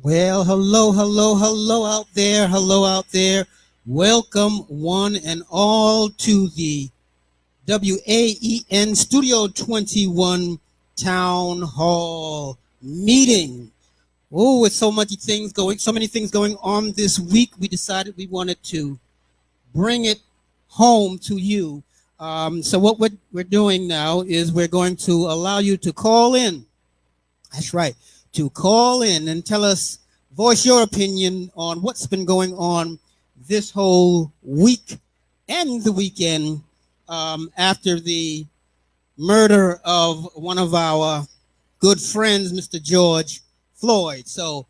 Well, hello, hello, hello out there. Hello out there. Welcome one and all to the WAEN Studio 21 Town Hall meeting. Oh, with so many things going on this week, we decided we wanted to bring it home to you. So what we're doing now is we're going to allow you to call in. That's right, to call in and tell us, voice your opinion on what's been going on this whole week and the weekend after the murder of one of our good friends, Mr. George Floyd. So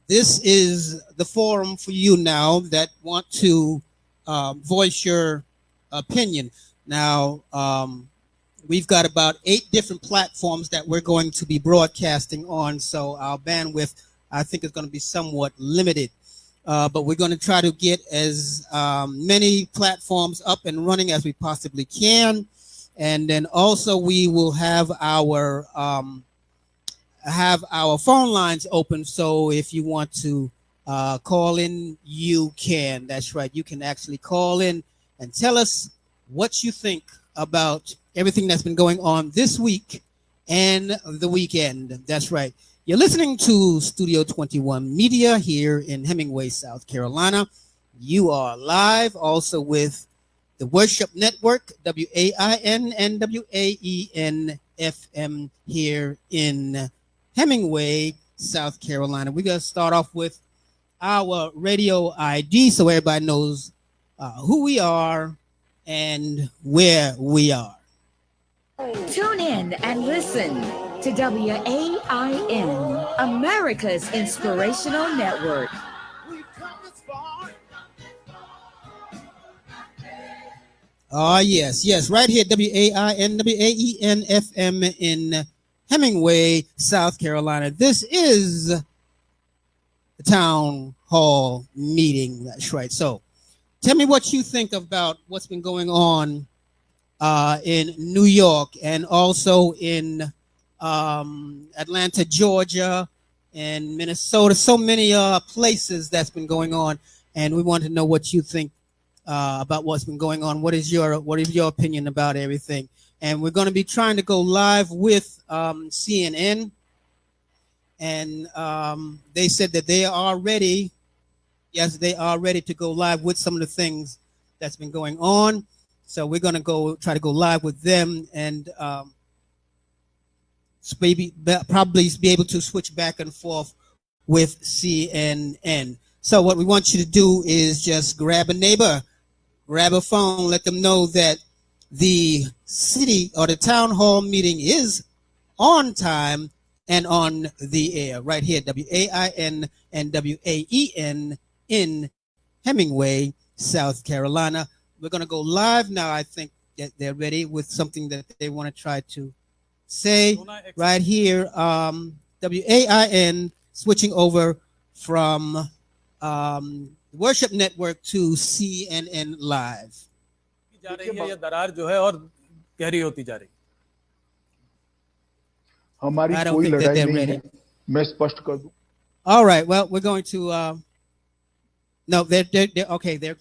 this is the forum for you now that want to voice your opinion. Now, we've got about 8 different platforms that we're going to be broadcasting on, so our bandwidth, I think, is going to be somewhat limited. But we're going to try to get as many platforms up and running as we possibly can. And then also we will have our phone lines open, so if you want to call in, you can. That's right. You can actually call in and tell us what you think about everything that's been going on this week and the weekend. That's right. You're listening to Studio 21 Media here in Hemingway, South Carolina. You are live also with the Worship Network, WAIN and WAEN FM here in Hemingway, South Carolina. We're going to start off with our radio ID so everybody knows who we are and where we are. Tune in and listen to WAIN, America's Inspirational Network. Oh, yes, right here, WAIN, WAEN FM in Hemingway, South Carolina. This is the Town Hall meeting. That's right. So tell me what you think about what's been going on in New York and also in Atlanta, Georgia, and Minnesota. So many places that's been going on, and we want to know what you think about what's been going on. What is your opinion about everything? And we're going to be trying to go live with CNN, and they said that they are ready. Yes, they are ready to go live with some of the things that's been going on. So we're going to try to go live with them and probably be able to switch back and forth with CNN. So what we want you to do is just grab a neighbor, grab a phone, let them know that the city or the town hall meeting is on time and on the air right here, WAIN and WAEN in Hemingway, South Carolina. We're going to go live now. I think that they're ready with something that they want to try to say right here. WAIN switching over from Worship Network to CNN Live. हमारी कोई लड़ाई नहीं है मैं स्पष्ट कर दूं. All right, well, we're going to no, they're okay. They're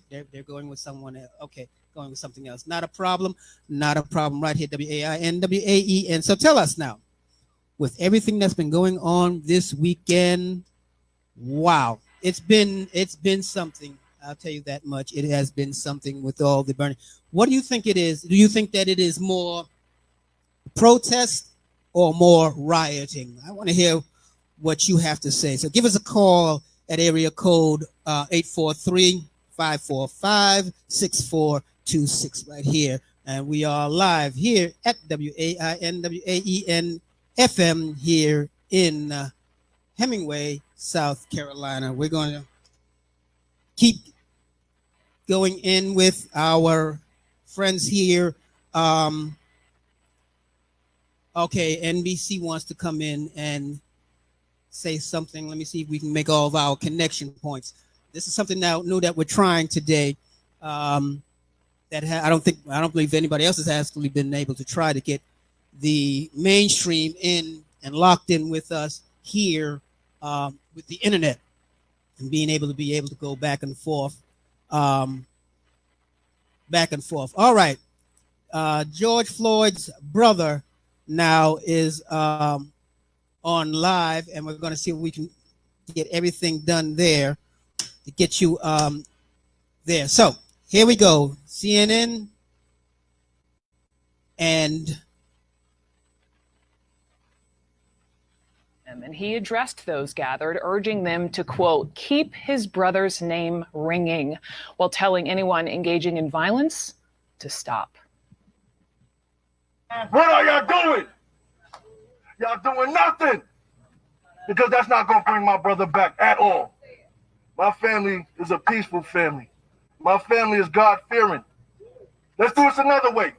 going with someone else. Okay, going with something else. Not a problem. Right here, WAIN, WAEN. So tell us now, with everything that's been going on this weekend, wow, it's been something. I'll tell you that much. It has been something with all the burning. What do you think it is? Do you think that it is more protest or more rioting? I want to hear what you have to say. So give us a call at area code 843-545-6426 right here. And we are live here at WAIN, WAEN FM here in Hemingway, South Carolina. We're going to keep going in with our friends here. Okay, NBC wants to come in and say something. Let me see if we can make all of our connection points. This is something now new that we're trying today. I don't believe anybody else has actually been able to try to get the mainstream in and locked in with us here with the internet. and being able to go back and forth, um, back and forth. All right, George Floyd's brother now is on live, and we're going to see if we can get everything done there to get you there. So here we go. CNN and and he addressed those gathered, urging them to, quote, keep his brother's name ringing, while telling anyone engaging in violence to stop. What are y'all doing? Y'all doing nothing. Because that's not going to bring my brother back at all. My family is a peaceful family. My family is God-fearing. Let's do this another way.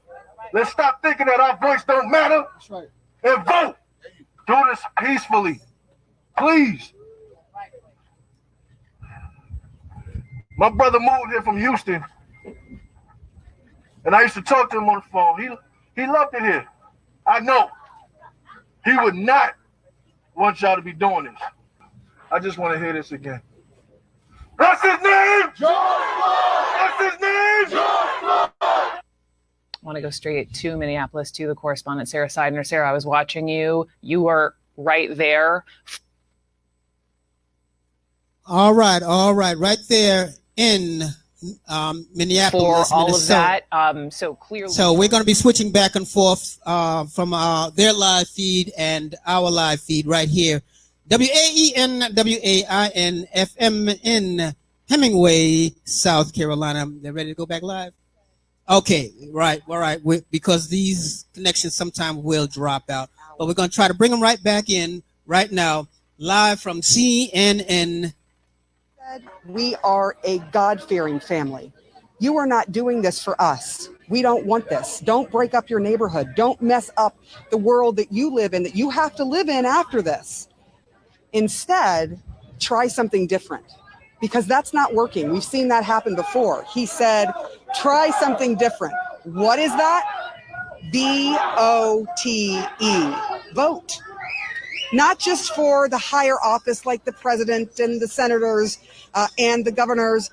Let's stop thinking that our voice don't matter. That's right. And vote. Do this peacefully. Please. My brother moved here from Houston. And I used to talk to him on the phone. He loved it here. I know. He would not want y'all to be doing this. I just want to hear this again. What's his name? George Floyd! What's his name? George Floyd! I want to go straight to Minneapolis to the correspondent, Sarah Seidner. Sarah, I was watching you. You were right there. All right, right there in Minneapolis, for all Minnesota. of that. So clearly, so we're going to be switching back and forth from their live feed and our live feed right here. WAEN, WAIN, FM in Hemingway, South Carolina. They're ready to go back live? Okay, right, all right. Because these connections sometimes will drop out. But we're going to try to bring them right back in right now, live from CNN. We are a God-fearing family. You are not doing this for us. We don't want this. Don't break up your neighborhood. Don't mess up the world that you live in, that you have to live in after this. Instead, try something different, because that's not working. We've seen that happen before. He said, try something different. What is that? VOTE, vote. Not just for the higher office like the president and the senators and the governors,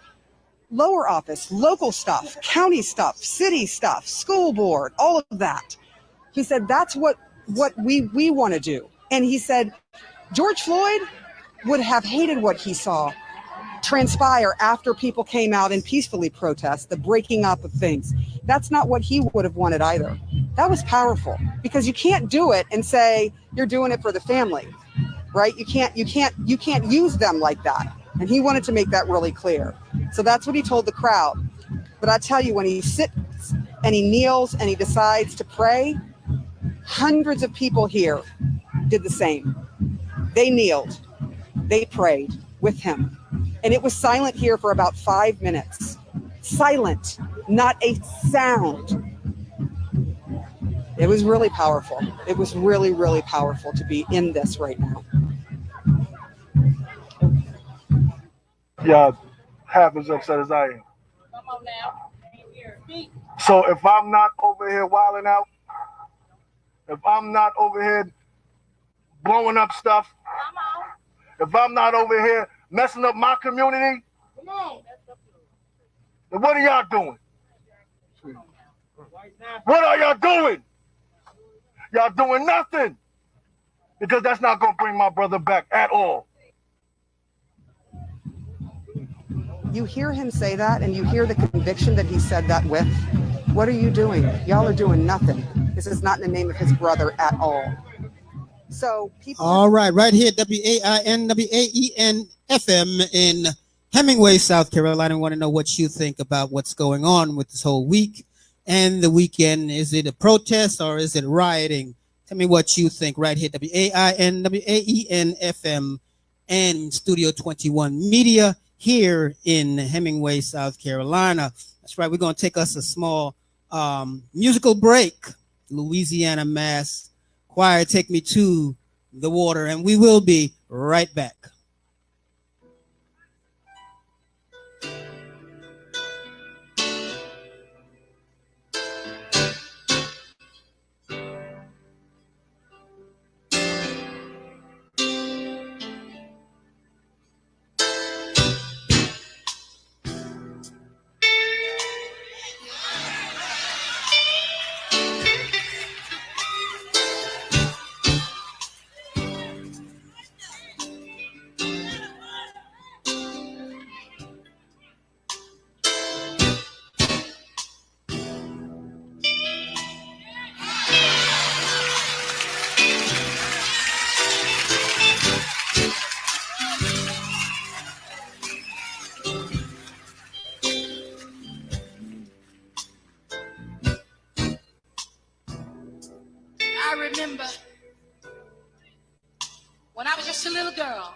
lower office, local stuff, county stuff, city stuff, school board, all of that. He said, that's what we want to do. And he said, George Floyd would have hated what he saw transpire after people came out and peacefully protest, the breaking up of things. That's not what he would have wanted either. That was powerful, because you can't do it and say you're doing it for the family, right? You can't use them like that. And he wanted to make that really clear. So that's what he told the crowd. But I tell you, when he sits and he kneels and he decides to pray, hundreds of people here did the same. They kneeled, they prayed with him. And it was silent here for about 5 minutes. Silent, not a sound. It was really powerful. It was really, really powerful to be in this right now. Yeah, half as upset as I am. Come on now. So if I'm not over here wilding out, if I'm not over here blowing up stuff, if I'm not over here messing up my community, then what are y'all doing? What are y'all doing? Y'all doing nothing, because that's not going to bring my brother back at all. You hear him say that, and you hear the conviction that he said that with. What are you doing? Y'all are doing nothing. This is not in the name of his brother at all. So people. All right, right here, WAIN, WAEN, FM in Hemingway, South Carolina. I want to know what you think about what's going on with this whole week and the weekend. Is it a protest or is it rioting? Tell me what you think right here, WAIN, WAEN, FM and Studio 21 Media here in Hemingway, South Carolina. That's right, we're going to take us a small musical break. Louisiana Mass Choir, Take Me to the Water, and we will be right back. I remember when I was just a little girl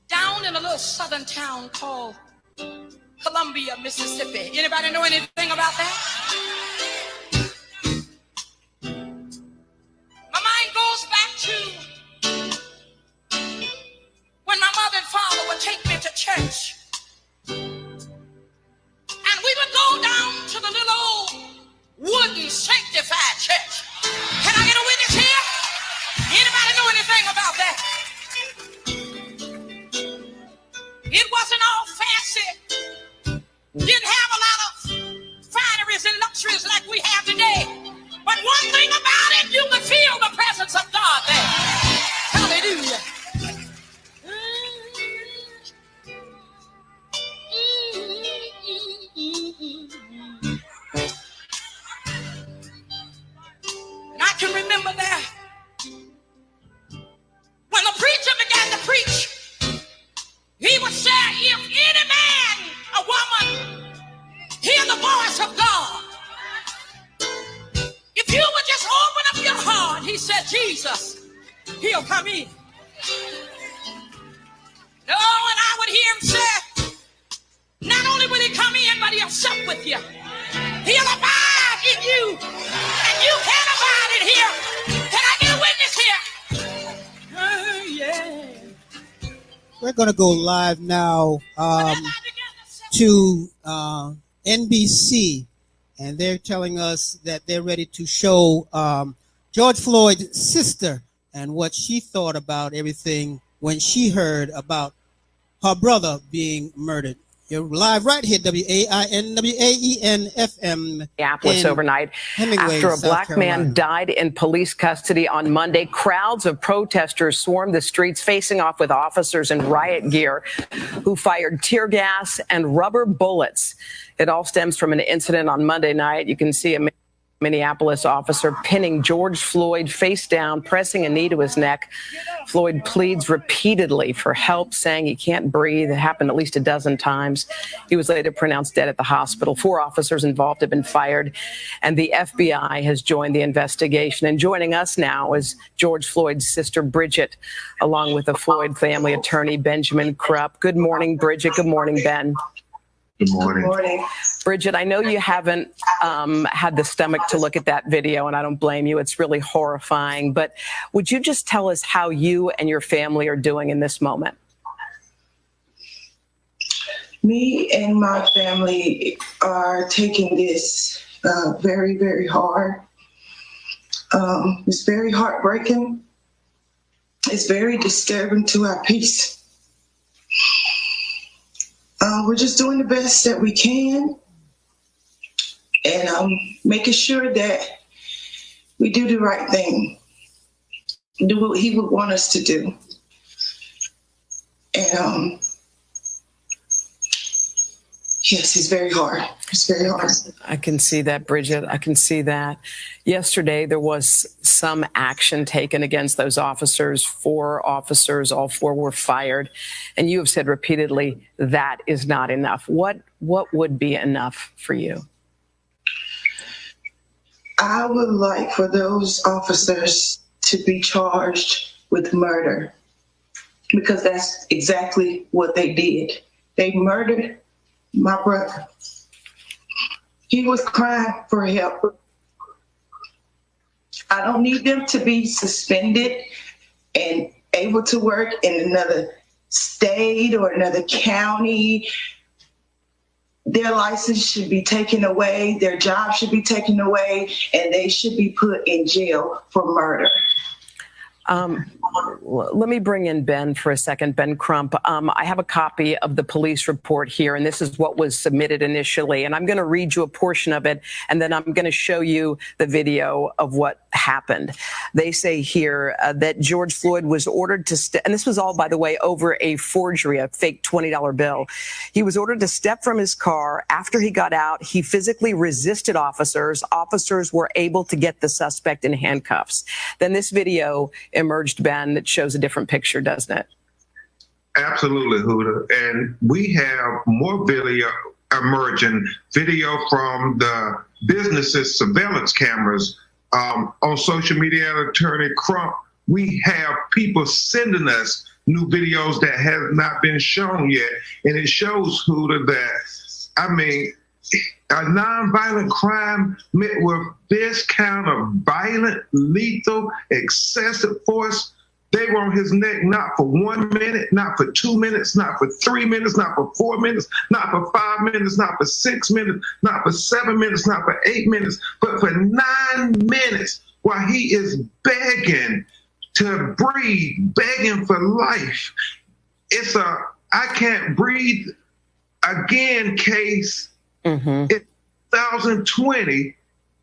down in a little southern town called Columbia, Mississippi. Anybody know anything about that? My mind goes back to when my mother and father would take me to church. And we would go down to the little old wooden sanctified church. Can I get a witness here? Anybody know anything about that? It wasn't all fancy. Didn't have a lot of fineries and luxuries like we have today. But one thing about it, you could feel the presence of God there. Hallelujah. And I can remember that when the preacher began to preach, he would say, if any man or woman hear the voice of God, if you would just open up your heart, he said, Jesus, he'll come in. No, and I would hear him say, not only will he come in, but he'll sup with you. He'll abide in you, and you can abide in him. Can I get a witness here? Yeah. We're going to go live now to NBC, and they're telling us that they're ready to show George Floyd's sister and what she thought about everything when she heard about her brother being murdered. You're live right here, WAEN Minneapolis overnight after a black man died in police custody on Monday. Crowds of protesters swarmed the streets, facing off with officers in riot gear who fired tear gas and rubber bullets. It all stems from an incident on Monday night. You can see a Minneapolis officer pinning George Floyd face down, pressing a knee to his neck. Floyd pleads repeatedly for help, saying he can't breathe. It happened at least a dozen times. He was later pronounced dead at the hospital. 4 officers involved have been fired, and the FBI has joined the investigation. And joining us now is George Floyd's sister, Bridget, along with the Floyd family attorney, Benjamin Krupp. Good morning, Bridget. Good morning, Ben. Good morning. Good morning. Bridget, I know you haven't had the stomach to look at that video, and I don't blame you. It's really horrifying. But would you just tell us how you and your family are doing in this moment? Me and my family are taking this very, very hard. It's very heartbreaking. It's very disturbing to our peace. We're just doing the best that we can, and making sure that we do the right thing, do what he would want us to do. And yes, it's very hard. It's very hard. I can see that, Bridget. I can see that. Yesterday, there was some action taken against those officers. 4 officers, all 4 were fired. And you have said repeatedly that is not enough. What would be enough for you? I would like for those officers to be charged with murder, because that's exactly what they did. They murdered my brother. He was crying for help. I don't need them to be suspended and able to work in another state or another county. Their license should be taken away, their job should be taken away, and they should be put in jail for murder. Let me bring in Ben for a second, Ben Crump. I have a copy of the police report here, and this is what was submitted initially. And I'm going to read you a portion of it, and then I'm going to show you the video of what happened. They say here that George Floyd was ordered to, and this was all, by the way, over a forgery, a fake $20 bill. He was ordered to step from his car. After he got out, he physically resisted officers. Officers were able to get the suspect in handcuffs. Then this video emerged, Ben, that shows a different picture, doesn't it? Absolutely, Huda. And we have more video emerging, video from the businesses' surveillance cameras, on social media, Attorney Crump, we have people sending us new videos that have not been shown yet. And it shows, Huda, that, I mean, a nonviolent crime met with this kind of violent, lethal, excessive force. They were on his neck not for 1 minute, not for 2 minutes, not for 3 minutes, not for 4 minutes, not for 5 minutes, not for 6 minutes, not for 7 minutes, not for 8 minutes, but for 9 minutes while he is begging to breathe, begging for life. It's a I can't breathe again case. It's 2020,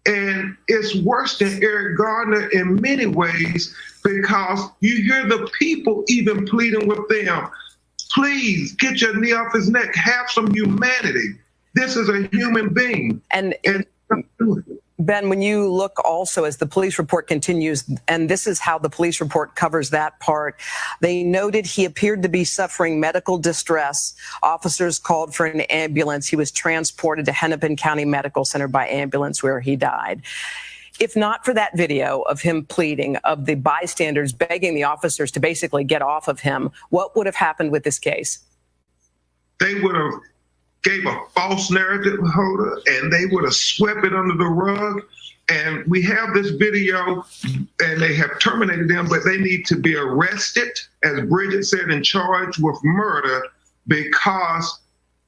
and it's worse than Eric Gardner in many ways, because you hear the people even pleading with them, please get your knee off his neck, have some humanity. This is a human being. And Ben, when you look also as the police report continues, and this is how the police report covers that part, they noted he appeared to be suffering medical distress. Officers called for an ambulance. He was transported to Hennepin County Medical Center by ambulance, where he died. If not for that video of him pleading, of the bystanders begging the officers to basically get off of him, what would have happened with this case? They would have gave a false narrative, Hoda, and they would have swept it under the rug. And we have this video, and they have terminated them, but they need to be arrested, as Bridget said, and charged with murder, because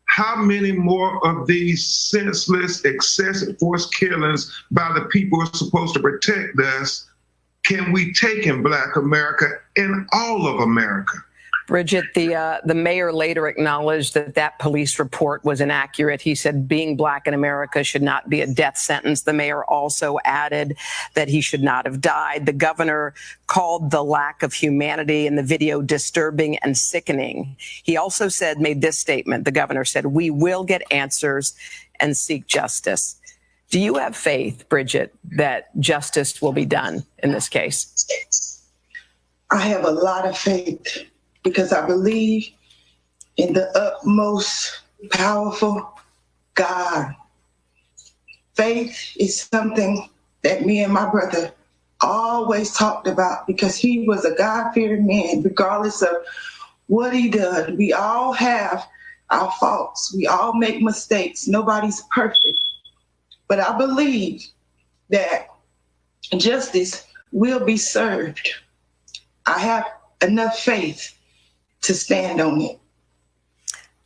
how many more of these senseless, excessive force killings by the people who are supposed to protect us can we take in Black America and all of America? Bridget, the mayor later acknowledged that that police report was inaccurate. He said being Black in America should not be a death sentence. The mayor also added that he should not have died. The governor called the lack of humanity in the video disturbing and sickening. He also made this statement. The governor said, "We will get answers and seek justice." Do you have faith, Bridget, that justice will be done in this case? I have a lot of faith, because I believe in the utmost powerful God. Faith is something that me and my brother always talked about, because he was a God-fearing man, regardless of what he did. We all have our faults. We all make mistakes. Nobody's perfect. But I believe that justice will be served. I have enough faith to stand on it.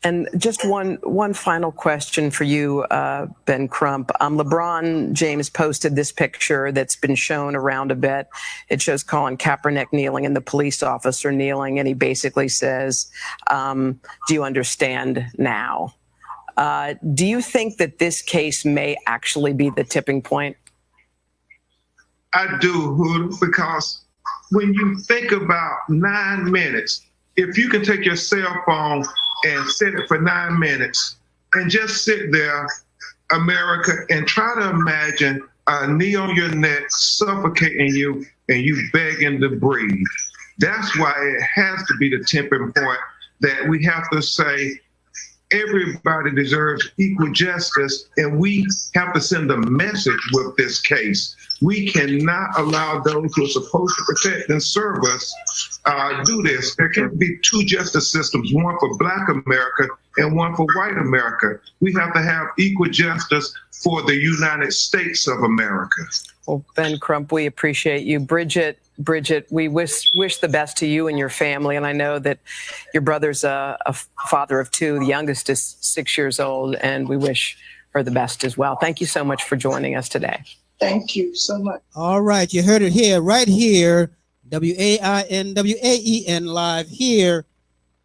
And just one final question for you, Ben Crump. LeBron James posted this picture that's been shown around a bit. It shows Colin Kaepernick kneeling and the police officer kneeling, and he basically says, do you understand now? Do you think that this case may actually be the tipping point? I do, because when you think about 9 minutes, if you can take your cell phone and set it for 9 minutes and just sit there, America, and try to imagine a knee on your neck suffocating you and you begging to breathe. That's why it has to be the tipping point, that we have to say everybody deserves equal justice, and we have to send a message with this case. We cannot allow those who are supposed to protect and serve us do this. There can't be two justice systems, one for Black America and one for white America. We have to have equal justice for the United States of America. Well, Ben Crump, we appreciate you. Bridget, we wish the best to you and your family. And I know that your brother's a father of two. The youngest is 6 years old, and we wish her the best as well. Thank you so much for joining us today. Thank you so much. All right, you heard it here, right here, WAIN, WAEN live here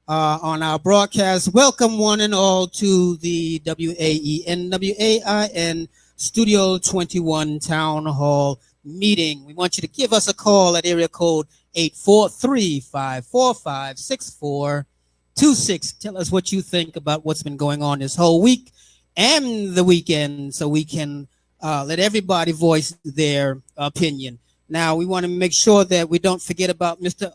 on our broadcast. Welcome one and all to the WAEN, WAIN Studio 21 Town Hall meeting. We want you to give us a call at area code 843-545-6426. Tell us what you think about what's been going on this whole week and the weekend, so we can let everybody voice their opinion. Now, we want to make sure that we don't forget about Mr.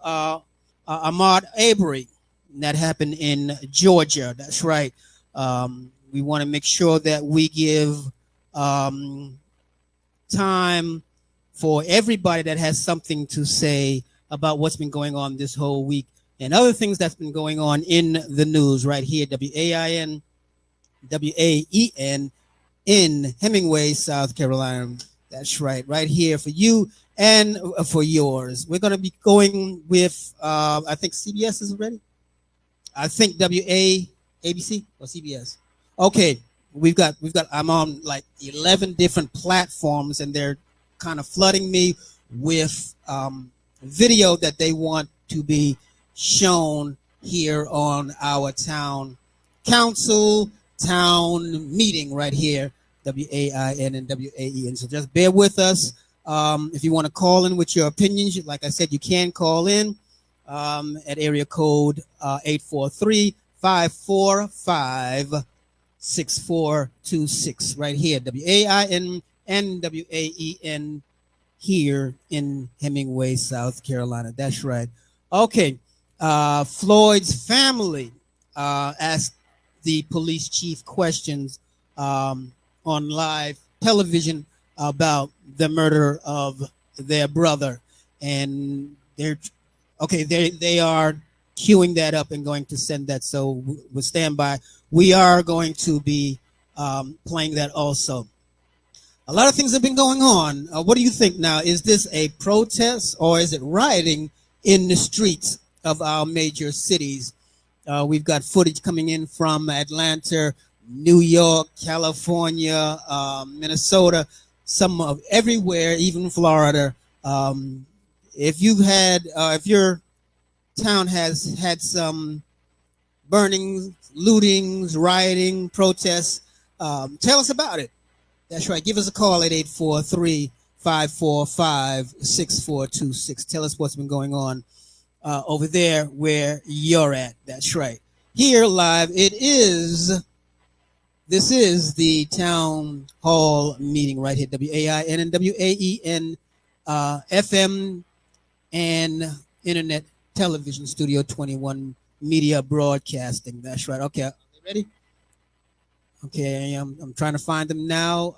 Ahmaud Arbery. That happened in Georgia. That's right. We want to make sure that we give time for everybody that has something to say about what's been going on this whole week and other things that's been going on in the news right here, WAIN, WAEN in Hemingway, South Carolina. That's right here for you and for yours. We're going to be going with, I think CBS is ready. I think ABC or CBS. Okay, we've got. I'm on like 11 different platforms, and they're kind of flooding me with video that they want to be shown here on our town council town meeting right here, WAIN and WAEN. So just bear with us. If you want to call in with your opinions, like I said, you can call in at area code 843-545-6426 right here, WAIN and WAEN here in Hemingway, South Carolina. That's right. Okay. Floyd's family asked the police chief questions on live television about the murder of their brother, and they are queuing that up and going to send that. So we'll stand by. We are going to be playing that also. A lot of things have been going on. What do you think now? Is this a protest or is it rioting in the streets of our major cities? We've got footage coming in from Atlanta, New York, California, Minnesota, some of everywhere, even Florida. If your town has had some burnings, lootings, rioting, protests, tell us about it. That's right. Give us a call at 843-545-6426. Tell us what's been going on over there where you're at. That's right. Here live, this is the town hall meeting right here, WAIN and WAEN FM and Internet Television Studio 21 Media Broadcasting. That's right. Okay, are they ready? Okay, I'm trying to find them now.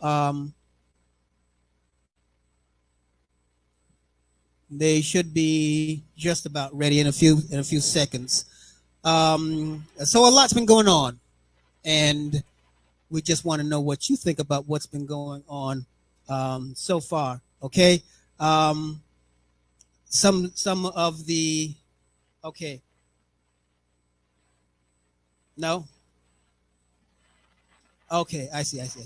They should be just about ready in a few seconds. So a lot's been going on, and we just want to know what you think about what's been going on so far. Okay, some of the no. Okay, I see. Okay.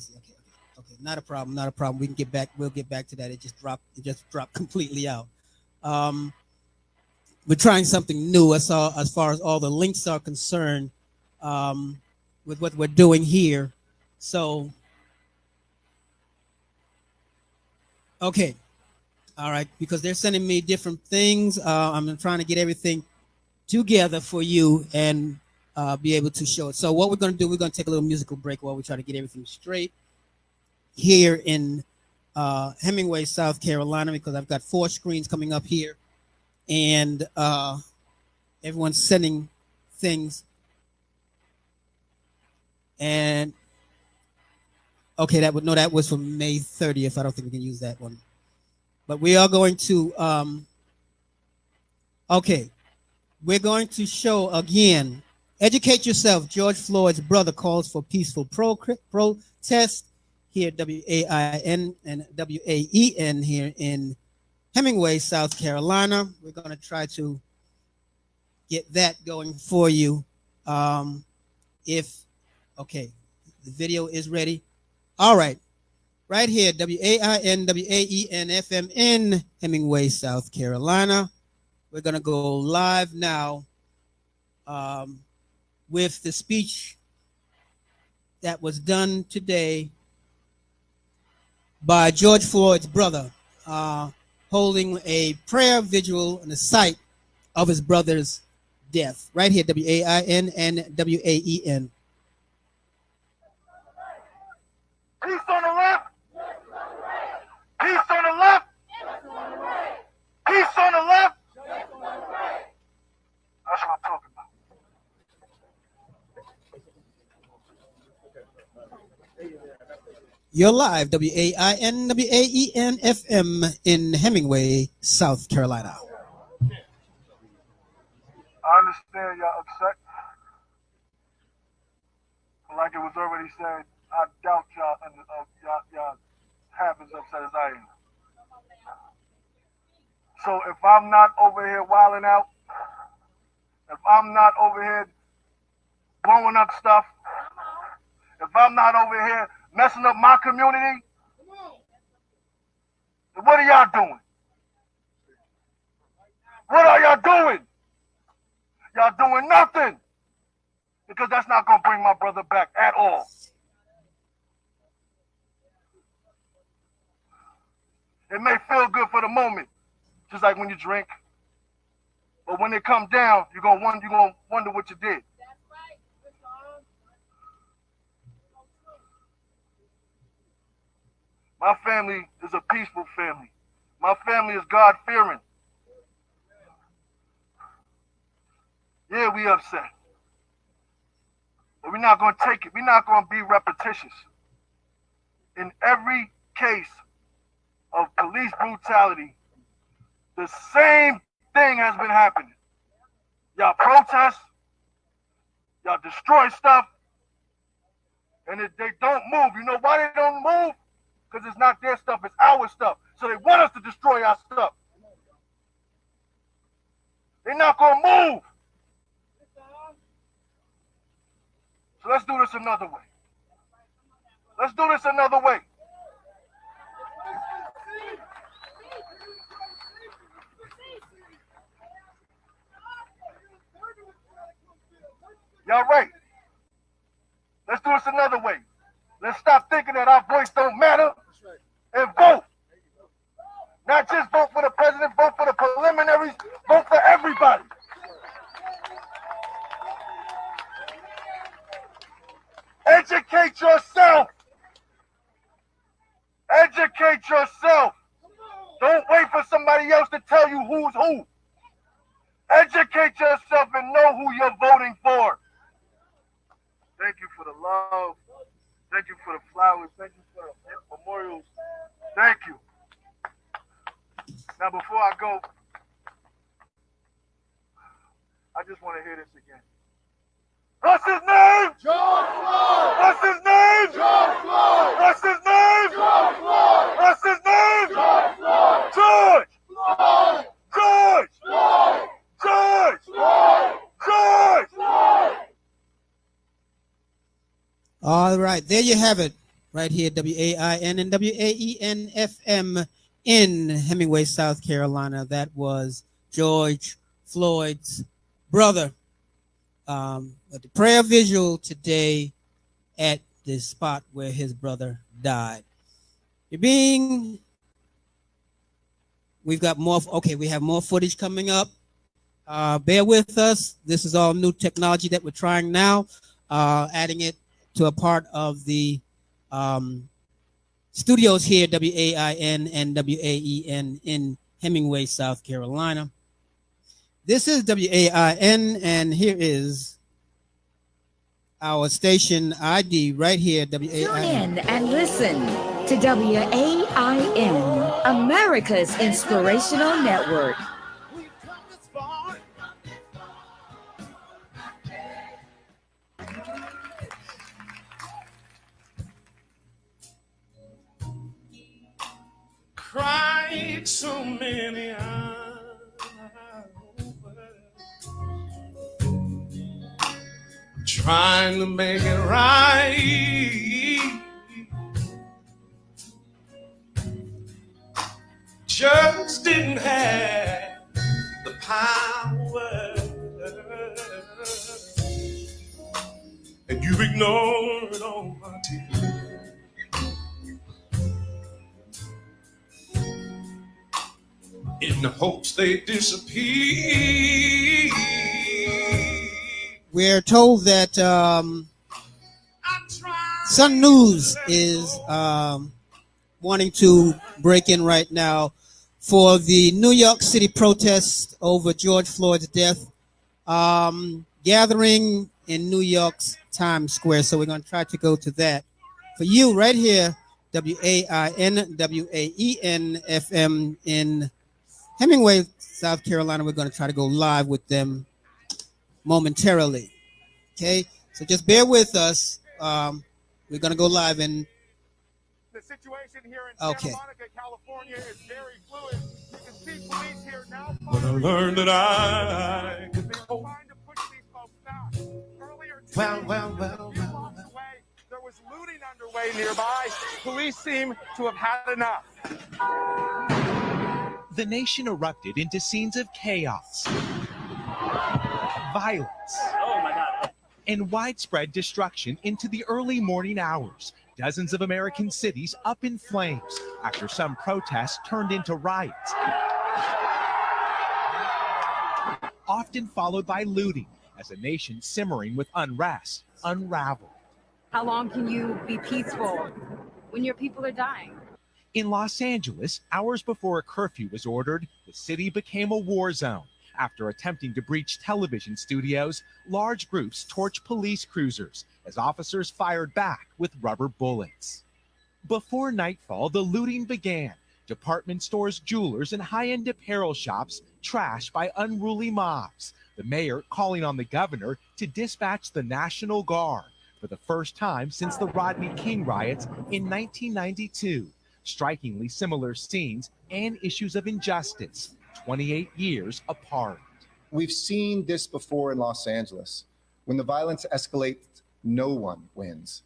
Not a problem. We can get back. We'll get back to that. It just dropped completely out. We're trying something new as far as all the links are concerned with what we're doing here. So, okay. All right, because they're sending me different things. I'm trying to get everything together for you and be able to show it. So what we're going to do, we're going to take a little musical break while we try to get everything straight here in Hemingway, South Carolina, because I've got 4 screens coming up here, and everyone's sending things. And okay, that was from May 30th. I don't think we can use that one, but we are going to we're going to show again. Educate yourself. George Floyd's brother calls for peaceful protest here at WAIN and WAEN here in Hemingway, South Carolina. We're going to try to get that going for you. The video is ready. All right. Right here, WAIN, WAEN, FM in Hemingway, South Carolina. We're going to go live now with the speech that was done today by George Floyd's brother, holding a prayer vigil in the site of his brother's death. Right here, WAIN and WAEN. Peace on the left. Peace on the left. Peace on the left. That's what I'm talking about. You're live, WAIN, WAEN FM in Hemingway, South Carolina. I understand y'all upset. But like it was already said, I doubt y'all half as upset as I am. So if I'm not over here wilding out, if I'm not over here blowing up stuff, if I'm not over here messing up my community, then what are y'all doing? What are y'all doing? Y'all doing nothing. Because that's not going to bring my brother back at all. It may feel good for the moment, just like when you drink. But when it comes down, you're going to wonder what you did. My family is a peaceful family. My family is God-fearing. Yeah, we upset. But we're not going to take it. We're not going to be repetitious. In every case of police brutality, the same thing has been happening. Y'all protest, y'all destroy stuff, and if they don't move, you know why they don't move? Because it's not their stuff, it's our stuff. So they want us to destroy our stuff. They're not going to move. So let's do this another way. Let's do this another way. Y'all right. Let's do this another way. Let's stop thinking that our voice don't matter and vote. Not just vote for the president, vote for the preliminaries, vote for everybody. Educate yourself. Educate yourself. Don't wait for somebody else to tell you who's who. Educate yourself and know who you're voting for. Thank you for the love. Thank you for the flowers. Thank you for the memorials. Thank you. Now, before I go, I just want to hear this again. What's his name? George Floyd. What's his name? George Floyd. What's his name? George Floyd. What's his name? George Floyd. George Floyd. George Floyd. George Floyd. George Floyd. All right, there you have it, right here, WAIN and WAEN FM in Hemingway, South Carolina. That was George Floyd's brother. The prayer visual today at the spot where his brother died. We've got more. Okay, we have more footage coming up. Bear with us. This is all new technology that we're trying now, adding it to a part of the studios here, WAIN and WAEN in Hemingway, South Carolina. This is WAIN, and here is our station ID right here, WAIN. Tune in and listen to WAIN, America's Inspirational Network. Cried so many hours, trying to make it right. Just didn't have the power, and you ignored all my tears. In the hopes they disappear. We're told that Sun News is wanting to break in right now for the New York City protest over George Floyd's death, gathering in New York's Times Square. So we're going to try to go to that for you right here WAIN FM in Hemingway, South Carolina. We're going to try to go live with them momentarily. Okay, so just bear with us. We're going to go live in. The situation here in Santa Monica, California is very fluid. You can see police here now. But I learned that I could cope. Trying to push these folks back. Earlier today, there was looting underway nearby. Police seem to have had enough. The nation erupted into scenes of chaos, violence, and widespread destruction into the early morning hours. Dozens of American cities up in flames after some protests turned into riots, often followed by looting as a nation simmering with unrest unraveled. How long can you be peaceful when your people are dying? In Los Angeles, hours before a curfew was ordered, the city became a war zone. After attempting to breach television studios, large groups torched police cruisers as officers fired back with rubber bullets. Before nightfall, the looting began. Department stores, jewelers, and high-end apparel shops trashed by unruly mobs. The mayor calling on the governor to dispatch the National Guard for the first time since the Rodney King riots in 1992. Strikingly similar scenes and issues of injustice, 28 years apart. We've seen this before in Los Angeles. When the violence escalates, no one wins.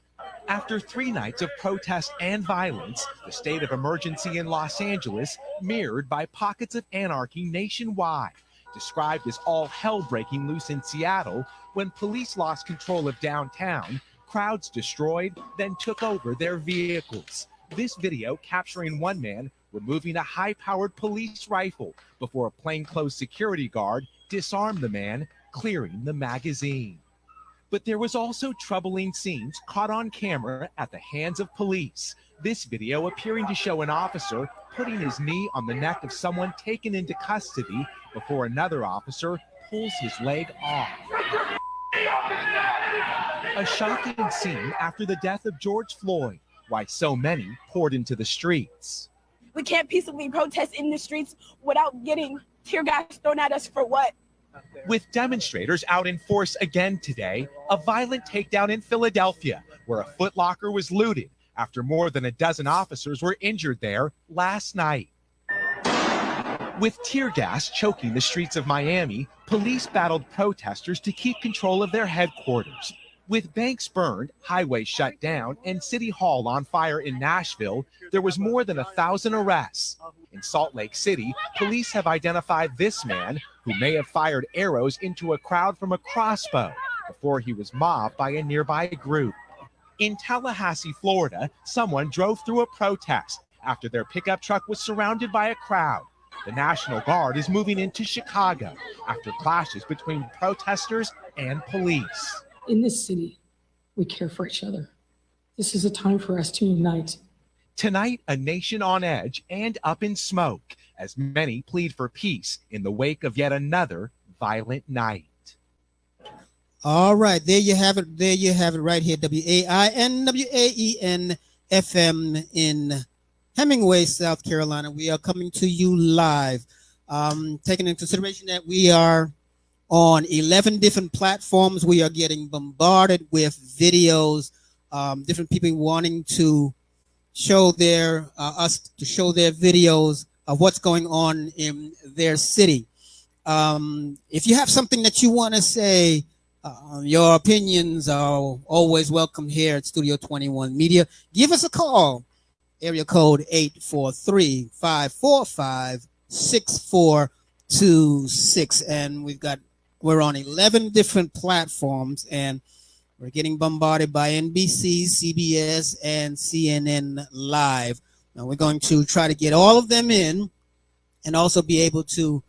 After 3 nights of protest and violence, the state of emergency in Los Angeles mirrored by pockets of anarchy nationwide. Described as all hell breaking loose in Seattle, when police lost control of downtown, crowds destroyed, then took over their vehicles. This video capturing one man removing a high-powered police rifle before a plainclothes security guard disarmed the man, clearing the magazine. But there was also troubling scenes caught on camera at the hands of police. This video appearing to show an officer putting his knee on the neck of someone taken into custody before another officer pulls his leg off. A shocking scene after the death of George Floyd, why so many poured into the streets. We can't peaceably protest in the streets without getting tear gas thrown at us for what? With demonstrators out in force again today, a violent takedown in Philadelphia, where a Foot Locker was looted after more than a dozen officers were injured there last night. With tear gas choking the streets of Miami, police battled protesters to keep control of their headquarters. With banks burned, highways shut down, and City Hall on fire in Nashville, there was more than 1,000 arrests. In Salt Lake City, police have identified this man who may have fired arrows into a crowd from a crossbow before he was mobbed by a nearby group. In Tallahassee, Florida, someone drove through a protest after their pickup truck was surrounded by a crowd. The National Guard is moving into Chicago after clashes between protesters and police. In this city, we care for each other. This is a time for us to unite. Tonight, a nation on edge and up in smoke as many plead for peace in the wake of yet another violent night. All right, there you have it. There you have it right here. WAIN FM in Hemingway, South Carolina. We are coming to you live. Taking into consideration that we are on 11 different platforms, we are getting bombarded with videos, different people wanting to show their show their videos of what's going on in their city. If you have something that you want to say, your opinions are always welcome here at Studio 21 Media. Give us a call. Area code 843-545-6426. And we're on 11 different platforms, and we're getting bombarded by NBC, CBS, and CNN Live. Now we're going to try to get all of them in and also be able to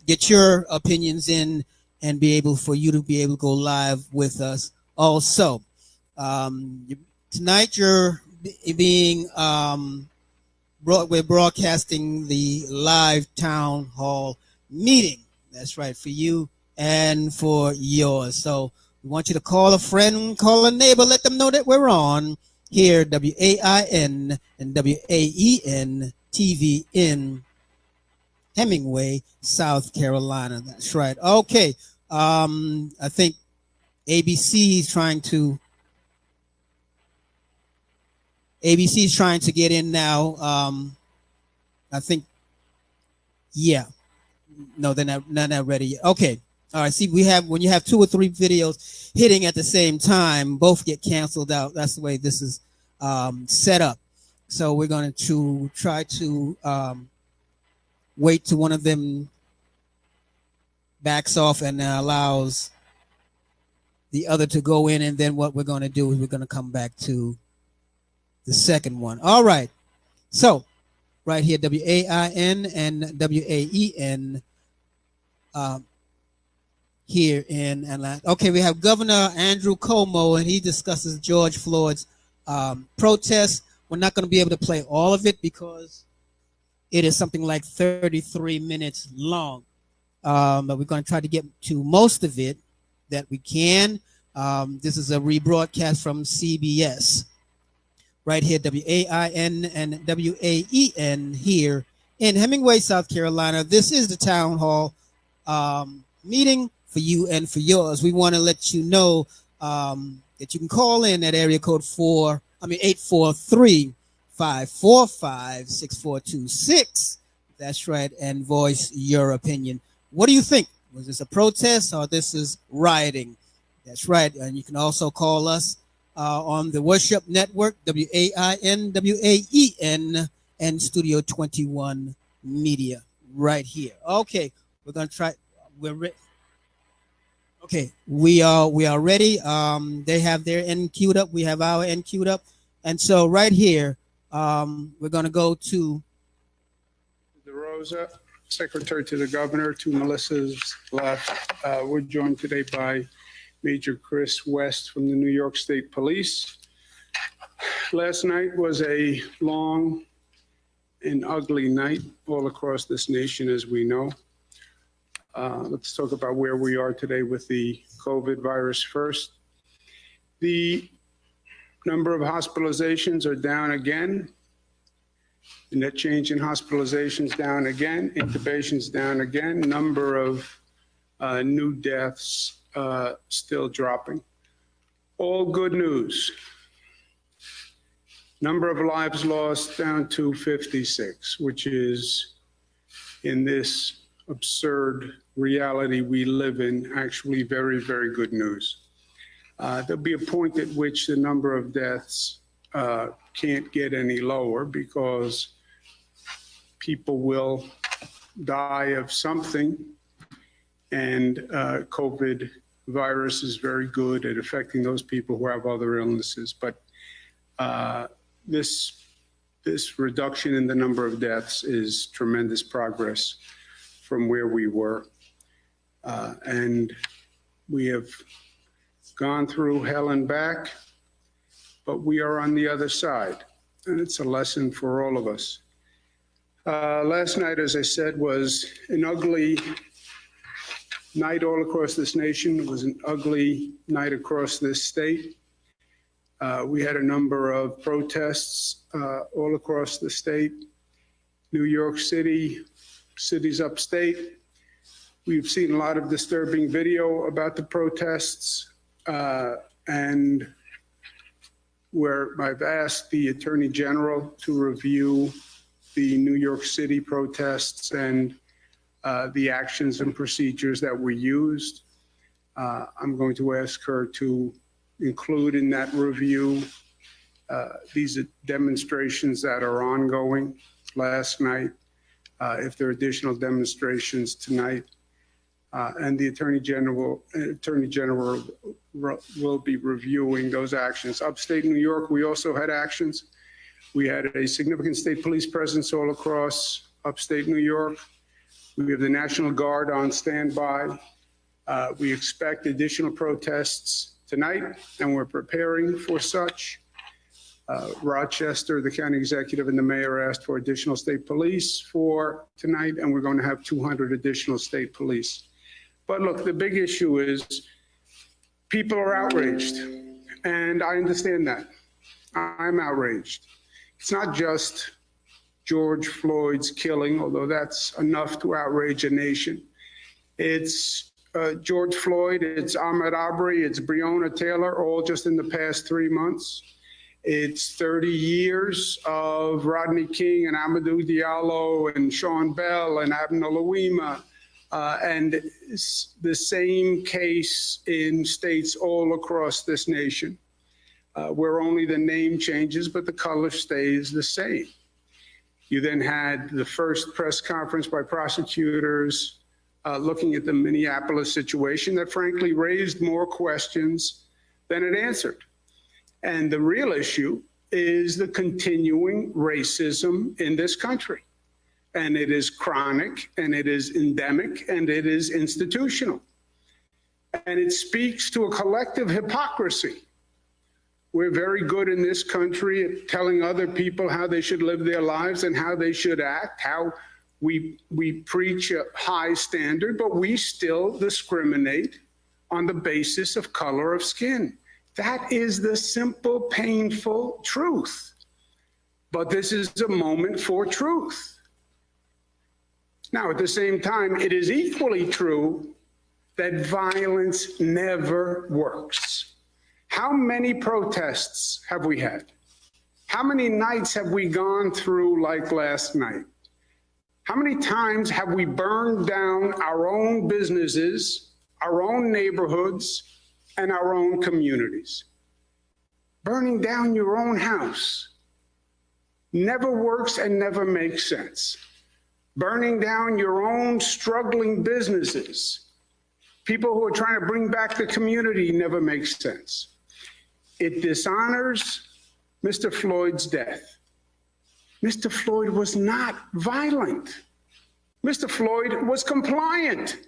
get your opinions in and be able for you to be able to go live with us also. Tonight you're being we're broadcasting the live town hall meeting. That's right, for you and for yours. So we want you to call a friend, call a neighbor, let them know that we're on, here, WAIN and WAEN TV in Hemingway, South Carolina. That's right. Okay. I think ABC is trying to get in now. I think, yeah. No, they're not ready yet. Okay. All right. See, when you have 2 or 3 videos hitting at the same time, both get canceled out. That's the way this is set up. So we're going to try to wait till one of them backs off and allows the other to go in, and then what we're going to do is we're going to come back to the second one. All right. So right here, WAIN and WAEN here in Atlanta. Okay, we have Governor Andrew Cuomo, and he discusses George Floyd's protest. We're not going to be able to play all of it because it is something like 33 minutes long. But we're going to try to get to most of it that we can. This is a rebroadcast from CBS. Right here, WAIN and WAEN here in Hemingway, South Carolina. This is the town hall meeting for you and for yours. We want to let you know that you can call in at area code 843-545-6426. That's right, and voice your opinion. What do you think? Was this a protest or this is rioting? That's right, and you can also call us on the Worship Network, WAIN, WAEN, and Studio 21 Media right here. Okay, we're going to try. Okay, we are ready. They have their end queued up. We have our end queued up. And so right here, we're going to go to DeRosa, Secretary to the Governor, to Melissa's left. We're joined today by Major Chris West from the New York State Police. Last night was a long and ugly night all across this nation, as we know. Let's talk about where we are today with the COVID virus first. The number of hospitalizations are down again. The net change in hospitalizations down again. Intubations down again. Number of new deaths still dropping. All good news. Number of lives lost down to 56, which is, in this absurd reality we live in, actually very, very good news. There'll be a point at which the number of deaths can't get any lower because people will die of something, and COVID virus is very good at affecting those people who have other illnesses. But this reduction in the number of deaths is tremendous progress from where we were. And we have gone through hell and back, but we are on the other side. And it's a lesson for all of us. Last night, as I said, was an ugly night all across this nation. It was an ugly night across this state. We had a number of protests all across the state. New York City, cities upstate. We've seen a lot of disturbing video about the protests, and where I've asked the Attorney General to review the New York City protests and the actions and procedures that were used. I'm going to ask her to include in that review these demonstrations that are ongoing last night, if there are additional demonstrations tonight, and the Attorney General will be reviewing those actions. Upstate New York, we also had actions. We had a significant state police presence all across upstate New York. We have the National Guard on standby. We expect additional protests tonight, and we're preparing for such. Rochester, the county executive, and the mayor asked for additional state police for tonight, and we're going to have 200 additional state police. But look, the big issue is people are outraged, and I understand that. I'm outraged. It's not just George Floyd's killing, although that's enough to outrage a nation. It's George Floyd, it's Ahmaud Arbery, it's Breonna Taylor, all just in the past 3 months. It's 30 years of Rodney King and Amadou Diallo and Sean Bell and Abner Louima, and the same case in states all across this nation, where only the name changes, but the color stays the same. You then had the first press conference by prosecutors looking at the Minneapolis situation that frankly raised more questions than it answered. And the real issue is the continuing racism in this country. And it is chronic, and it is endemic, and it is institutional. And it speaks to a collective hypocrisy. We're very good in this country at telling other people how they should live their lives and how they should act, how we preach a high standard, but we still discriminate on the basis of color of skin. That is the simple, painful truth. But this is a moment for truth. Now, at the same time, it is equally true that violence never works. How many protests have we had? How many nights have we gone through like last night? How many times have we burned down our own businesses, our own neighborhoods, and our own communities? Burning down your own house never works and never makes sense. Burning down your own struggling businesses, people who are trying to bring back the community, never makes sense. It dishonors Mr. Floyd's death. Mr. Floyd was not violent. Mr. Floyd was compliant.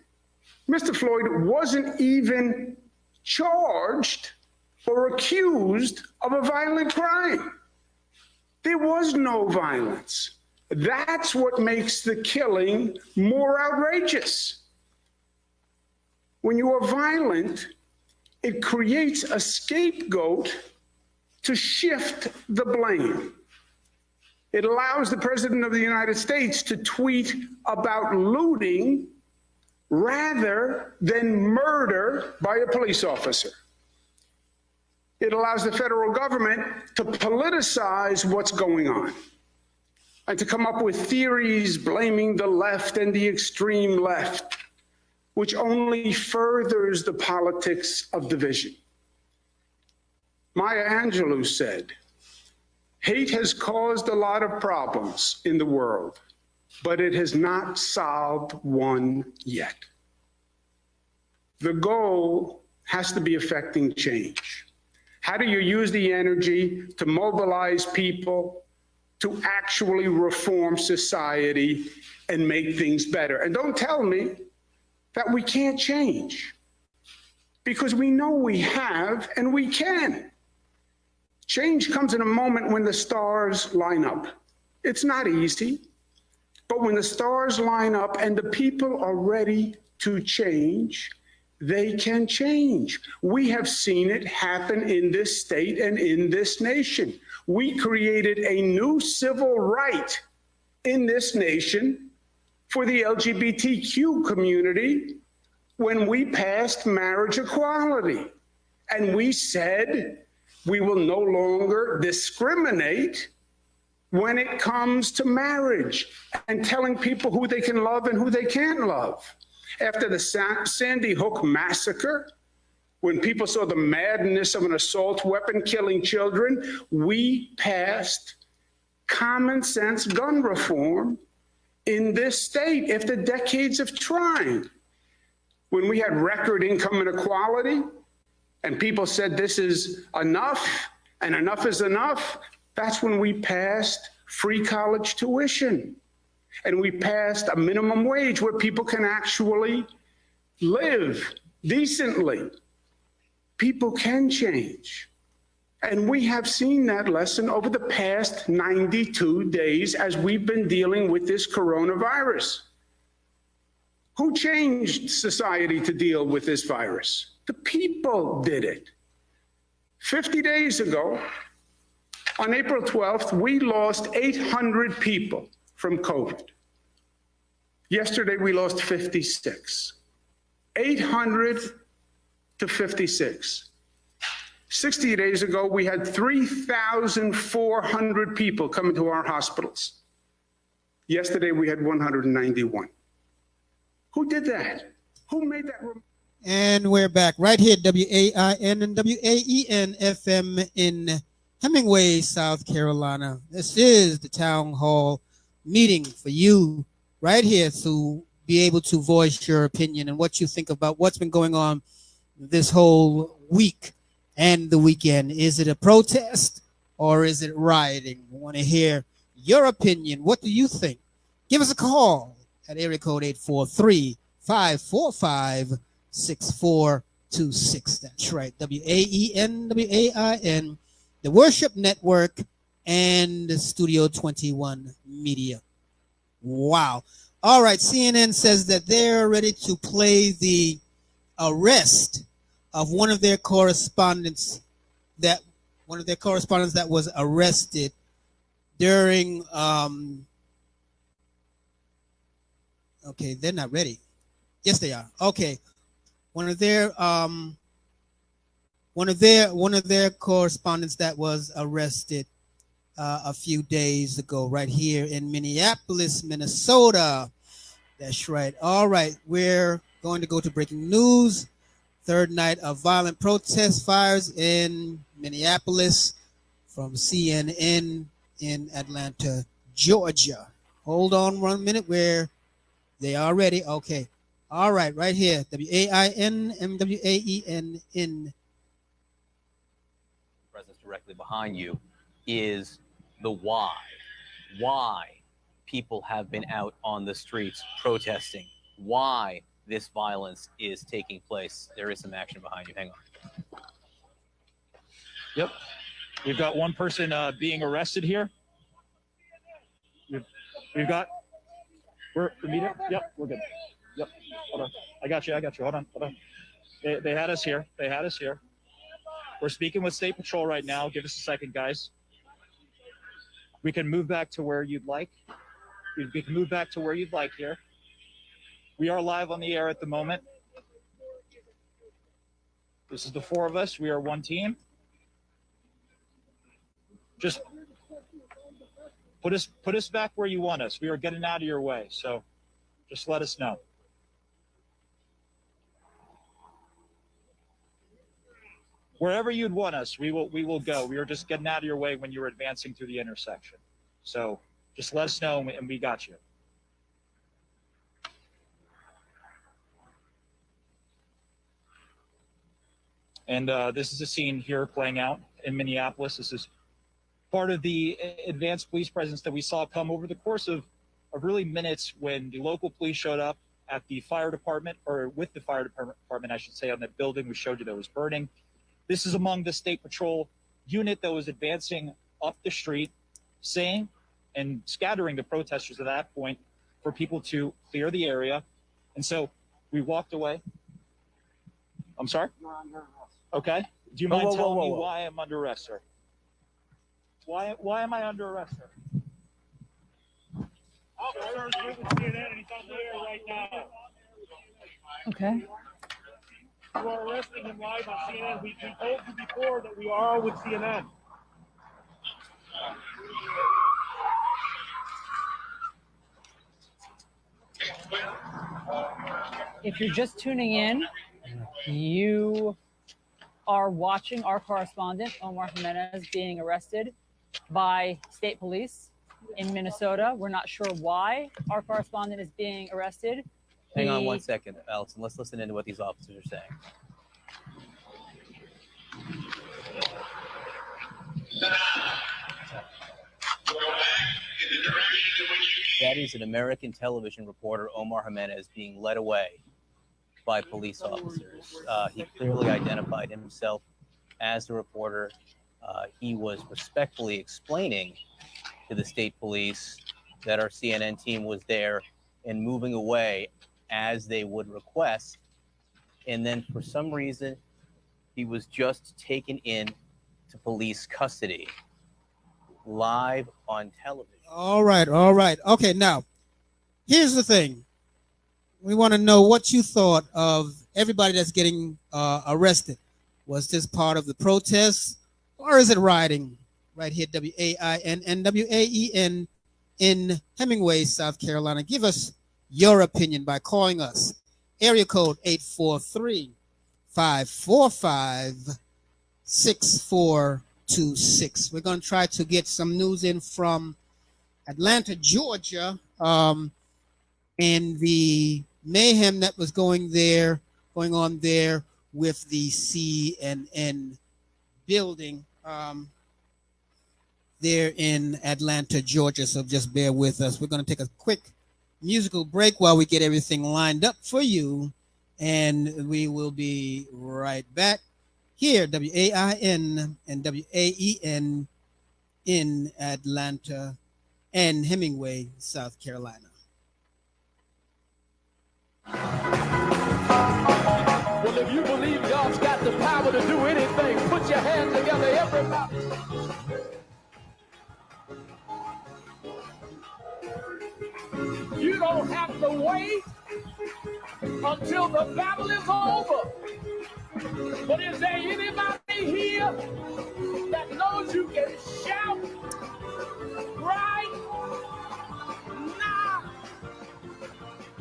Mr. Floyd wasn't even charged or accused of a violent crime. There was no violence. That's what makes the killing more outrageous. When you are violent, it creates a scapegoat to shift the blame. It allows the President of the United States to tweet about looting rather than murder by a police officer. It allows the federal government to politicize what's going on and to come up with theories blaming the left and the extreme left, which only furthers the politics of division. Maya Angelou said, "Hate has caused a lot of problems in the world, but it has not solved one yet." The goal has to be affecting change. How do you use the energy to mobilize people to actually reform society and make things better? And don't tell me that we can't change, because we know we have and we can. Change comes in a moment when the stars line up. It's not easy, but when the stars line up and the people are ready to change, they can change. We have seen it happen in this state and in this nation. We created a new civil right in this nation for the LGBTQ community when we passed marriage equality. And we said we will no longer discriminate when it comes to marriage and telling people who they can love and who they can't love. After the Sandy Hook massacre, when people saw the madness of an assault weapon killing children, we passed common sense gun reform in this state after decades of trying. When we had record income inequality and people said this is enough and enough is enough, that's when we passed free college tuition. And we passed a minimum wage where people can actually live decently. People can change. And we have seen that lesson over the past 92 days as we've been dealing with this coronavirus. Who changed society to deal with this virus? The people did it. 50 days ago, On April 12th, we lost 800 people from COVID. Yesterday, we lost 56. 800 to 56. 60 days ago, we had 3,400 people coming to our hospitals. Yesterday, we had 191. Who did that? Who made that? And we're back right here, WAIN and WAEN FM in Hemingway, South Carolina. This is the town hall meeting for you right here to be able to voice your opinion and what you think about what's been going on this whole week and the weekend. Is it a protest or is it rioting? We want to hear your opinion. What do you think? Give us a call at area code 843-545-6426. That's right. WAEN, WAIN, the Worship Network, and Studio 21 Media. Wow. All right. CNN says that they're ready to play the arrest of one of their correspondents that was arrested during okay, they're not ready. Yes, they are. Okay. One of their correspondents that was arrested a few days ago right here in Minneapolis, Minnesota. That's right. All right, we're going to go to breaking news. Third night of violent protest fires in Minneapolis from CNN in Atlanta, Georgia. Hold on 1 minute. Where they are ready. Okay. All right, right here. WAIN MWAEN in. Presence directly behind you is the why. Why people have been out on the streets protesting. Why this violence is taking place. There is some action behind you. Hang on. Yep. We've got one person being arrested here. We've got. We're meeting. Yep, we're good. Yep. Hold on. I got you. Hold on. They had us here. We're speaking with State Patrol right now. Give us a second, guys. We can move back to where you'd like. We can move back to where you'd like here. We are live on the air at the moment. This is the four of us. We are one team. Just put us back where you want us. We are getting out of your way, so just let us know. Wherever you'd want us, we will go. We are just getting out of your way when you're advancing through the intersection. So just let us know, and we got you. And this is a scene here playing out in Minneapolis. This is part of the advanced police presence that we saw come over the course of really minutes when the local police showed up at the fire department, or with the fire department, I should say, on that building we showed you that was burning. This is among the State Patrol unit that was advancing up the street, saying and scattering the protesters at that point for people to clear the area. And so we walked away. I'm sorry? Okay. Do you mind telling me why I'm under arrest, sir? Why am I under arrest, sir? Officer's with CNN and he's on the air right now. Okay. You are arresting him live on CNN. We told you before that we are with CNN. If you're just tuning in, you are watching our correspondent, Omar Jimenez, being arrested by state police in Minnesota. We're not sure why our correspondent is being arrested. Hang on 1 second, Allison. Let's listen into what these officers are saying. That is an American television reporter, Omar Jimenez, being led away by police officers. He clearly identified himself as a reporter. He was respectfully explaining to the state police that our CNN team was there and moving away as they would request. And then for some reason, he was just taken in to police custody. live on television. All right. Okay, now, here's the thing. We want to know what you thought of everybody that's getting arrested. Was this part of the protests, or is it rioting? Right here, WAIN and WAEN in Hemingway, South Carolina. Give us your opinion by calling us. Area code 843-545-6426. We're going to try to get some news in from Atlanta, Georgia, and the mayhem that was going on there with the CNN building there in Atlanta, Georgia. So just bear with us. We're going to take a quick musical break while we get everything lined up for you, and we will be right back here, WAIN and WAEN in Atlanta and Hemingway, South Carolina. Well, if you believe God's got the power to do anything, put your hands together, everybody. You don't have to wait until the battle is over. But is there anybody here that knows you can shout right now?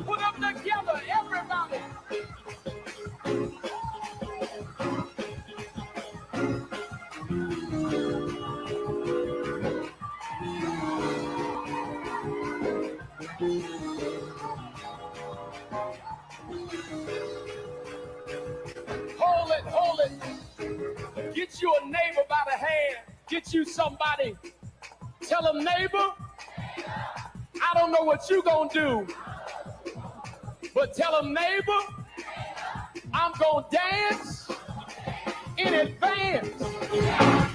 Put them together, everybody. Hold it. Get you a neighbor by the hand. Get you somebody. Tell them, neighbor, I don't know what you gonna do, but tell them, neighbor, I'm gonna dance in advance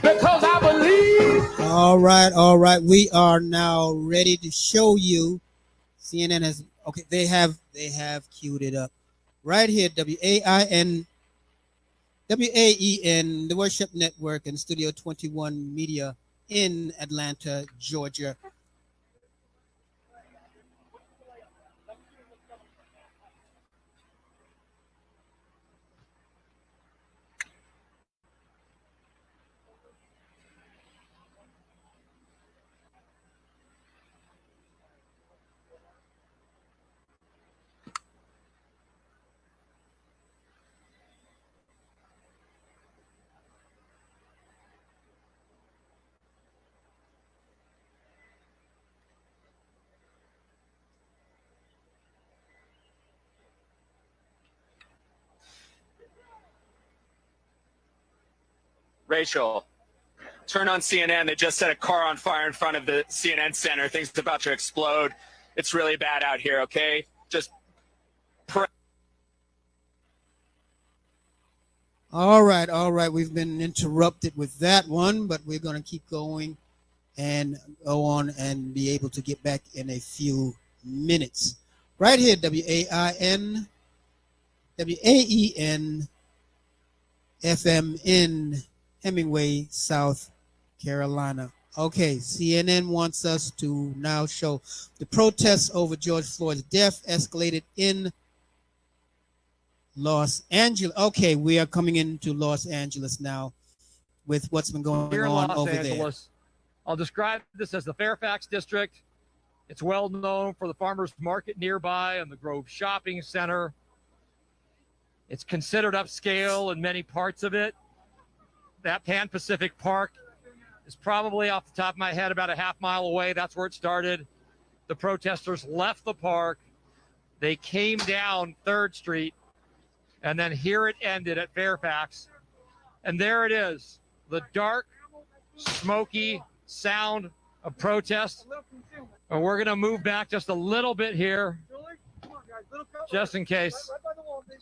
because I believe. All right. We are now ready to show you. CNN has, okay, they have queued it up right here. WAIN, the Worship Network, and Studio 21 Media in Atlanta, Georgia. Rachel, turn on CNN. They just set a car on fire in front of the CNN Center. Things are about to explode. It's really bad out here, okay? Just pray. All right. We've been interrupted with that one, but we're going to keep going and go on and be able to get back in a few minutes. Right here, WAIN, WAEN, FM in Hemingway, South Carolina. Okay, CNN wants us to now show the protests over George Floyd's death escalated in Los Angeles. Okay, we are coming into Los Angeles now with what's been going Here in on Los over Angeles, I'll describe this as the Fairfax District. It's well known for the farmers market nearby and the Grove Shopping Center. It's considered upscale in many parts of it. That Pan Pacific Park is probably, off the top of my head, about a half mile away. That's where it started. The protesters left the park. They came down 3rd Street, and then here it ended at Fairfax. And there it is, the dark, smoky sound of protest. And we're going to move back just a little bit here, just in case.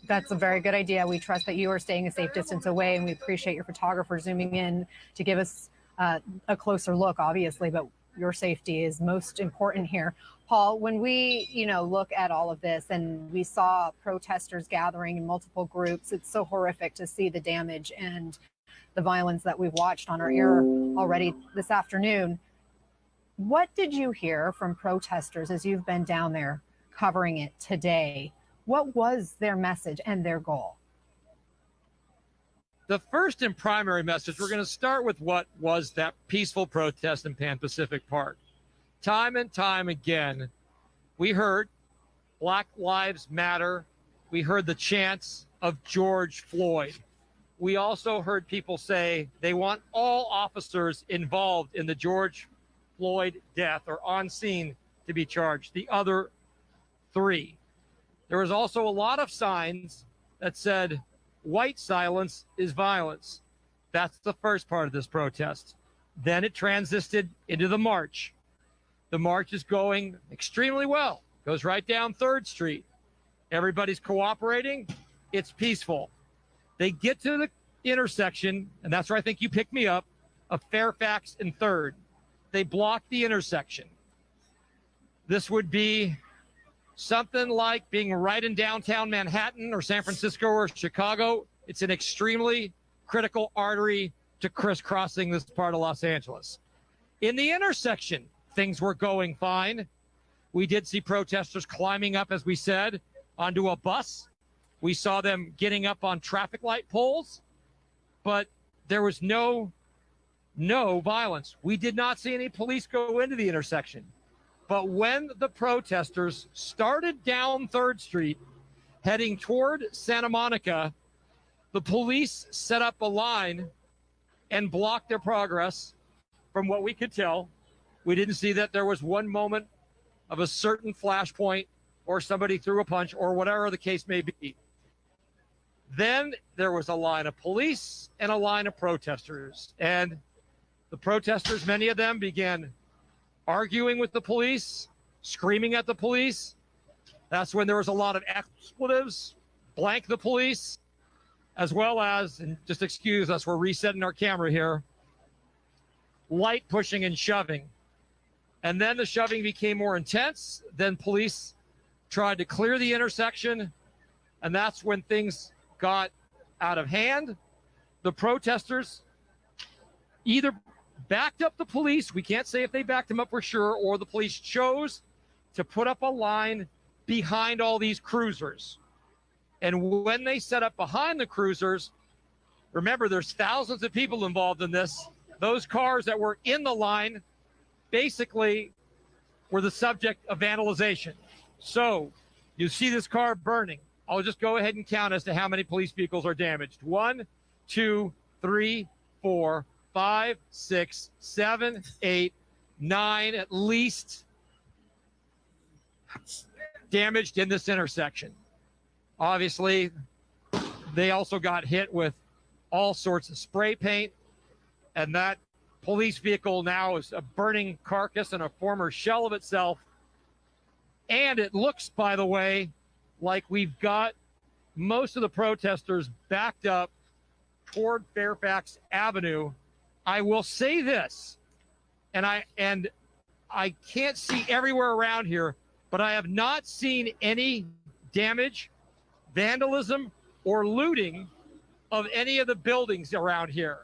That's a very good idea. We trust that you are staying a safe distance away, and we appreciate your photographer zooming in to give us a closer look, obviously, but your safety is most important here. Paul, when we, look at all of this and we saw protesters gathering in multiple groups, it's so horrific to see the damage and the violence that we've watched on our air already this afternoon. What did you hear from protesters as you've been down there covering it today? What was their message and their goal? The first and primary message, we're going to start with what was that peaceful protest in Pan Pacific Park. Time and time again, we heard Black Lives Matter. We heard the chants of George Floyd. We also heard people say they want all officers involved in the George Floyd death or on scene to be charged, the other 3. There was also a lot of signs that said, white silence is violence. That's the first part of this protest. Then it transited into the march. The march is going extremely well. Goes right down 3rd Street. Everybody's cooperating. It's peaceful. They get to the intersection, and that's where I think you picked me up, of Fairfax and 3rd. They block the intersection. This would be something like being right in downtown Manhattan or San Francisco or Chicago. It's an extremely critical artery to crisscrossing this part of Los Angeles. In the intersection, things were going fine. We did see protesters climbing up, as we said, onto a bus. We saw them getting up on traffic light poles, but there was no violence. We did not see any police go into the intersection. But when the protesters started down 3rd Street, heading toward Santa Monica, the police set up a line and blocked their progress. From what we could tell, we didn't see that there was one moment of a certain flashpoint or somebody threw a punch or whatever the case may be. Then there was a line of police and a line of protesters. And the protesters, many of them, began arguing with the police, screaming at the police. That's when there was a lot of expletives, blank the police, as well as, and just excuse us, we're resetting our camera here, light pushing and shoving. And then the shoving became more intense. Then police tried to clear the intersection, and that's when things got out of hand. The protesters either backed up the police, we can't say if they backed them up for sure, or the police chose to put up a line behind all these cruisers. And when they set up behind the cruisers, remember there's thousands of people involved in this. Those cars that were in the line basically were the subject of vandalization. So you see this car burning. I'll just go ahead and count as to how many police vehicles are damaged. 1, 2, 3, 4, 5, 6, 7, 8, 9, at least damaged in this intersection. Obviously, they also got hit with all sorts of spray paint, and that police vehicle now is a burning carcass and a former shell of itself. And it looks, by the way, like we've got most of the protesters backed up toward Fairfax Avenue. I will say this, and I can't see everywhere around here, but I have not seen any damage, vandalism, or looting of any of the buildings around here.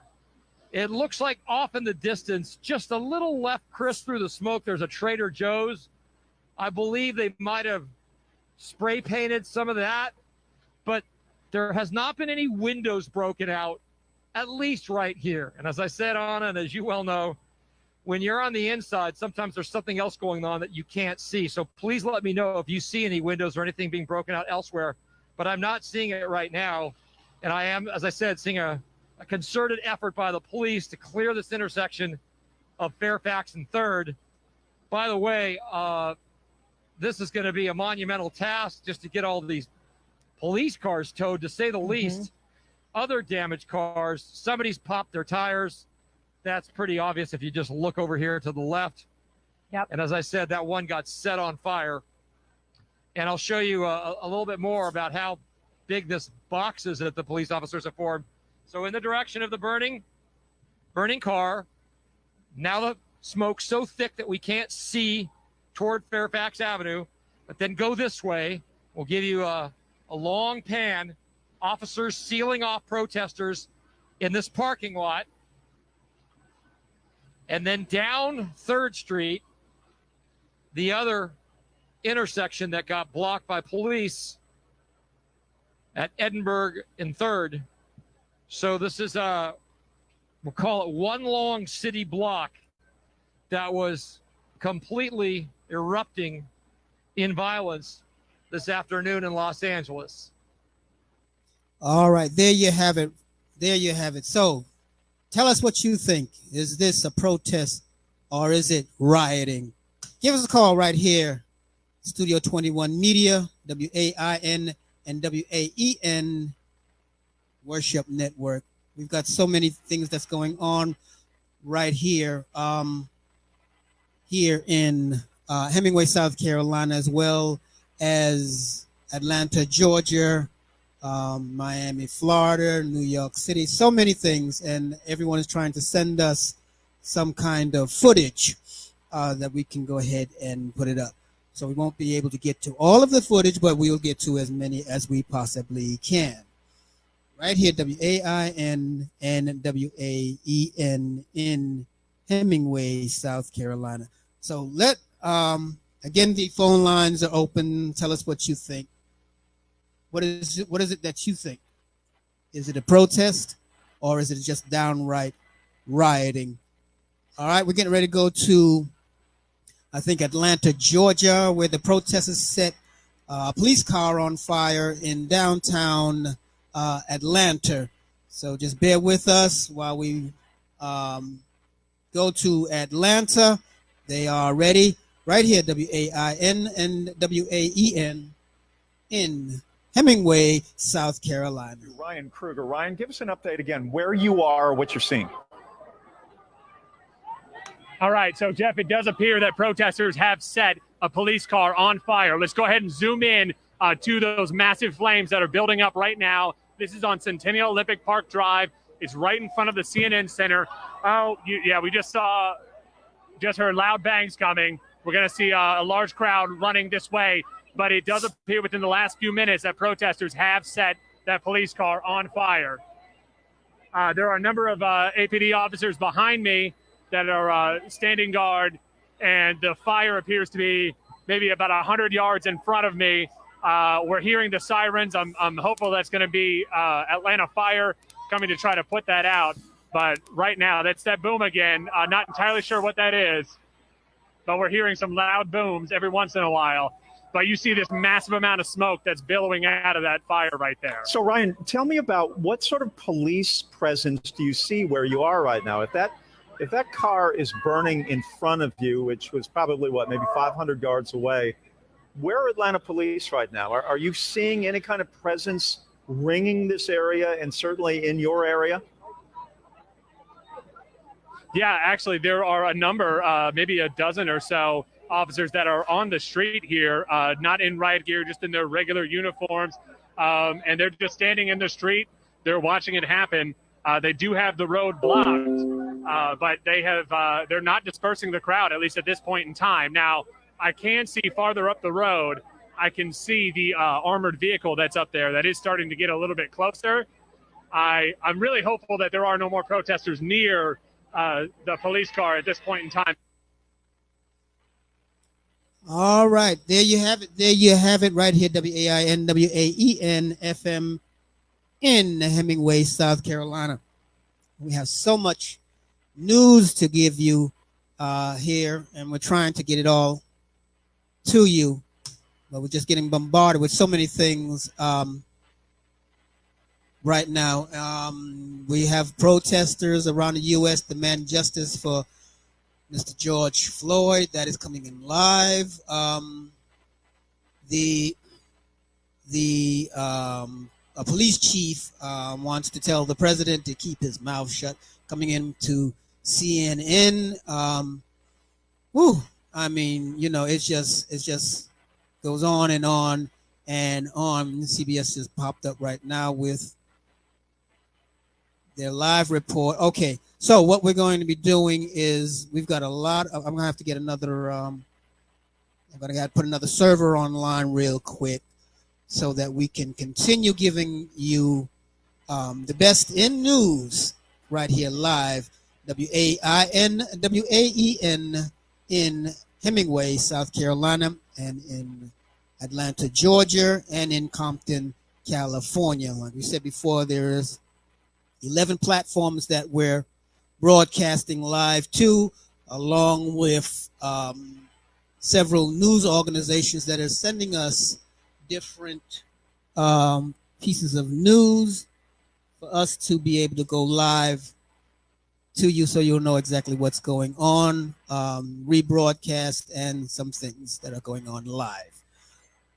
It looks like off in the distance, just a little left, Chris, through the smoke, there's a Trader Joe's. I believe they might have spray painted some of that, but there has not been any windows broken out, at least right here. And as I said, Anna, and as you well know, when you're on the inside, sometimes there's something else going on that you can't see. So please let me know if you see any windows or anything being broken out elsewhere. But I'm not seeing it right now. And I am, as I said, seeing a concerted effort by the police to clear this intersection of Fairfax and 3rd. By the way, this is going to be a monumental task just to get all these police cars towed, to say the least. Other damaged cars, somebody's popped their tires. That's pretty obvious if you just look over here to the left. Yep. And as I said, that one got set on fire. And I'll show you a little bit more about how big this box is that the police officers have formed. So in the direction of the burning car, now the smoke's so thick that we can't see toward Fairfax Avenue, but then go this way. We'll give you a long pan. Officers sealing off protesters in this parking lot. And then down 3rd Street, the other intersection that got blocked by police at Edinburgh and 3rd. So this is we'll call it one long city block that was completely erupting in violence this afternoon in Los Angeles. All right, there you have it. There you have it. So tell us what you think. Is this a protest or is it rioting? Give us a call right here. Studio 21 Media, WAIN and WAEN Worship Network. We've got so many things that's going on right here, here in Hemingway, South Carolina, as well as Atlanta, Georgia, Miami, Florida, New York City, so many things, and everyone is trying to send us some kind of footage that we can go ahead and put it up. So we won't be able to get to all of the footage, but we'll get to as many as we possibly can. Right here, WAIN and WAEN in Hemingway, South Carolina. So again, the phone lines are open. Tell us what you think. What is it that you think? Is it a protest or is it just downright rioting? All right, we're getting ready to go to, I think, Atlanta, Georgia, where the protesters set a police car on fire in downtown Atlanta. So just bear with us while we go to Atlanta. They are ready right here, WAIN and WAEN in Hemingway, South Carolina. Ryan Kruger. Ryan, give us an update again, where you are, what you're seeing. All right, so Jeff, it does appear that protesters have set a police car on fire. Let's go ahead and zoom in to those massive flames that are building up right now. This is on Centennial Olympic Park Drive. It's right in front of the CNN Center. Oh, yeah, we just heard loud bangs coming. We're going to see a large crowd running this way, but it does appear within the last few minutes that protesters have set that police car on fire. There are a number of APD officers behind me that are standing guard, and the fire appears to be maybe about 100 yards in front of me. We're hearing the sirens. I'm hopeful that's going to be Atlanta Fire coming to try to put that out. But right now, that's that boom again. Not entirely sure what that is, but we're hearing some loud booms every once in a while. But you see this massive amount of smoke that's billowing out of that fire right there. So, Ryan, tell me about what sort of police presence do you see where you are right now? If that car is burning in front of you, which was probably, maybe 500 yards away, where are Atlanta police right now? Are you seeing any kind of presence ringing this area and certainly in your area? Yeah, actually, there are a number, maybe a dozen or so officers that are on the street here, not in riot gear, just in their regular uniforms. And they're just standing in the street. They're watching it happen. They do have the road blocked, but they're not dispersing the crowd, at least at this point in time. Now, I can see farther up the road, I can see the armored vehicle that's up there that is starting to get a little bit closer. I'm really hopeful that there are no more protesters near the police car at this point in time. All right, there you have it. There you have it right here, WAIN, WAEN FM in Hemingway, South Carolina. We have so much news to give you here, and we're trying to get it all to you, but we're just getting bombarded with so many things right now. We have protesters around the U.S. demand justice for Mr. George Floyd. That is coming in live. A police chief wants to tell the president to keep his mouth shut. Coming into CNN. I mean, it just goes on and on and on. CBS just popped up right now with their live report. Okay, so what we're going to be doing is we've got a lot of, I'm going to have to get another, I'm going to put another server online real quick so that we can continue giving you the best in news right here live. WAIN in Hemingway, South Carolina, and in Atlanta, Georgia, and in Compton, California. Like we said before, there's 11 platforms that we're broadcasting live to, along with several news organizations that are sending us different pieces of news for us to be able to go live to you so you'll know exactly what's going on, rebroadcast, and some things that are going on live.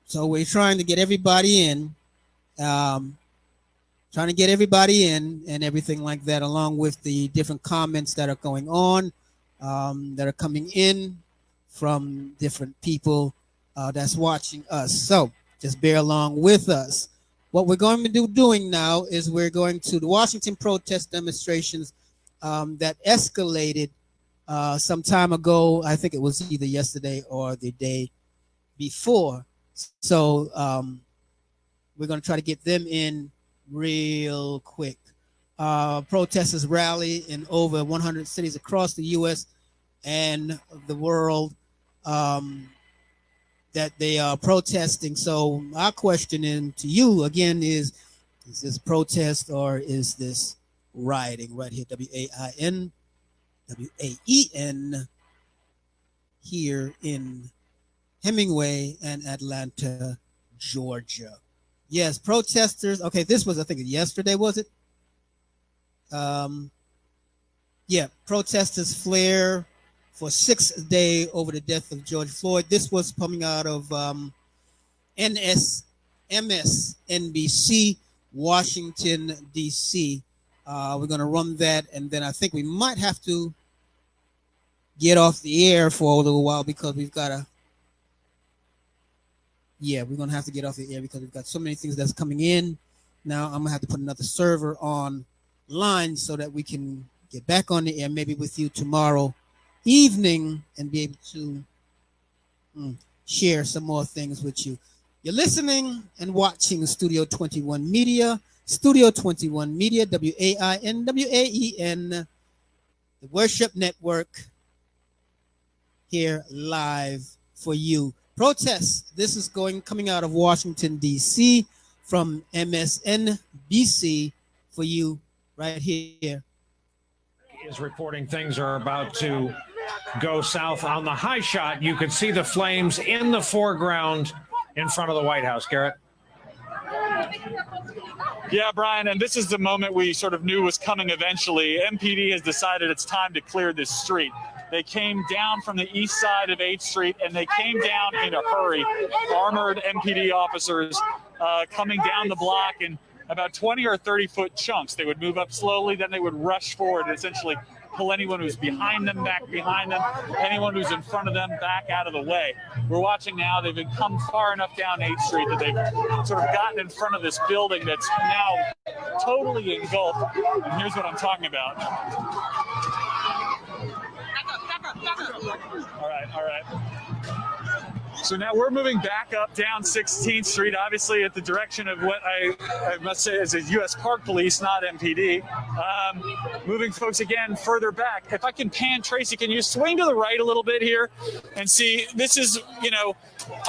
So we're trying to get everybody in, and everything like that, along with the different comments that are going on, that are coming in from different people that's watching us. So just bear along with us. What we're going to be doing now is we're going to the Washington protest demonstrations that escalated some time ago. I think it was either yesterday or the day before. So we're going to try to get them in real quick. Protesters rally in over 100 cities across the U.S. and the world that they are protesting. So our question to you again is this protest or is this rioting? Right here, WAIN, WAEN, here in Hemingway and Atlanta, Georgia. Yes, protesters. Okay, this was, I think, yesterday, was it? Yeah, protesters flare for 6th day over the death of George Floyd. This was coming out of MSNBC, Washington, D.C. We're going to run that, and then I think we might have to get off the air for a little while because we've got to, we're going to have to get off the air because we've got so many things that's coming in. Now I'm going to have to put another server online so that we can get back on the air maybe with you tomorrow evening and be able to share some more things with you. You're listening and watching Studio 21 Media, Studio 21 Media, WAIN, WAEN, the Worship Network, here live for you. Protests. This is coming out of Washington, D.C. from MSNBC for you right here. Is reporting things are about to go south on the high shot. You could see the flames in the foreground in front of the White House. Garrett. Yeah, Brian, and this is the moment we sort of knew was coming eventually. MPD has decided it's time to clear this street. They came down from the east side of 8th Street, and they came down in a hurry. Armored MPD officers coming down the block in about 20 or 30-foot chunks. They would move up slowly, then they would rush forward and essentially pull anyone who's behind them back behind them, anyone who's in front of them back out of the way. We're watching now, they've come far enough down 8th Street that they've sort of gotten in front of this building that's now totally engulfed. And here's what I'm talking about. All right. So now we're moving back up down 16th Street, obviously at the direction of what I must say is a U.S. Park Police, not MPD. Moving folks again further back. If I can pan, Tracy, can you swing to the right a little bit here and see? This is,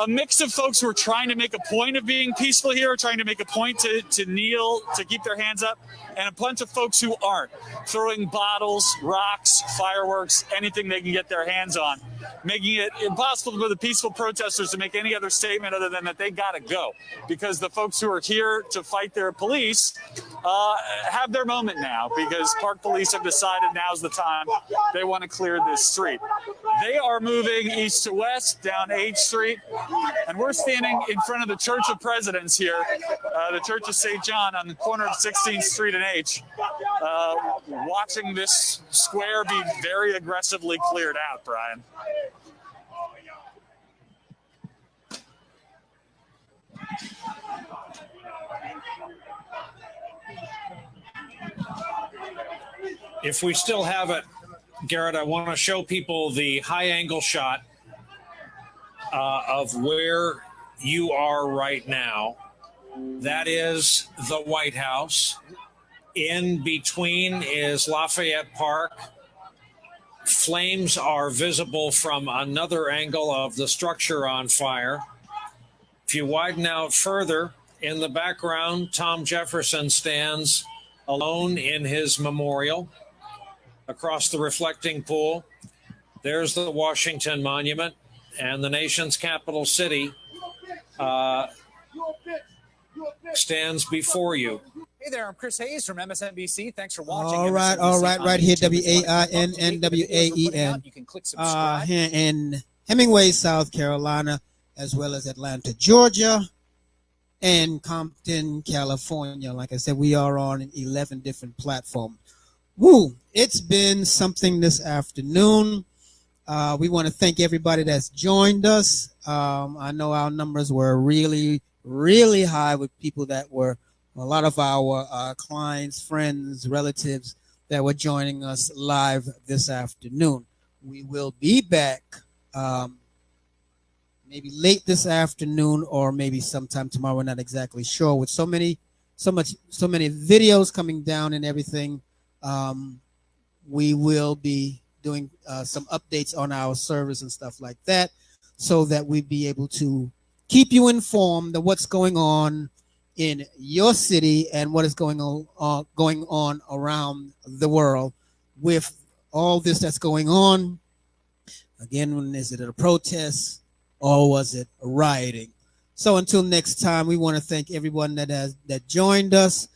a mix of folks who are trying to make a point of being peaceful here, trying to make a point to kneel, to keep their hands up, and a bunch of folks who aren't, throwing bottles, rocks, fireworks, anything they can get their hands on, making it impossible for the peaceful protesters to make any other statement other than that they gotta go, because the folks who are here to fight their police have their moment now, because Park Police have decided now's the time they want to clear this street. They are moving east to west down 8th Street, and we're standing in front of the Church of Presidents here, the Church of St. John on the corner of 16th Street and H, watching this square be very aggressively cleared out, Brian. If we still have it, Garrett, I want to show people the high angle shot of where you are right now. That is the White House. In between is Lafayette Park Flames are visible from another angle of the structure on fire. If you widen out further, in the background, Tom Jefferson stands alone in his memorial. Across the reflecting pool, there's the Washington Monument, and the nation's capital city stands before you. Hey there, I'm Chris Hayes from MSNBC. Thanks for watching. All right, right here, WAIN. You can click subscribe. Here in Hemingway, South Carolina, as well as Atlanta, Georgia, and Compton, California. Like I said, we are on 11 different platforms. Woo! It's been something this afternoon. We want to thank everybody that's joined us. I know our numbers were really, really high with people that were a lot of our clients, friends, relatives that were joining us live this afternoon. We will be back maybe late this afternoon or maybe sometime tomorrow. We're not exactly sure. With so many videos coming down and everything, we will be doing some updates on our servers and stuff like that, so that we be able to keep you informed of what's going on in your city and what is going on around the world with all this that's going on. Again, is it a protest or was it a rioting? So until next time, we want to thank everyone that joined us.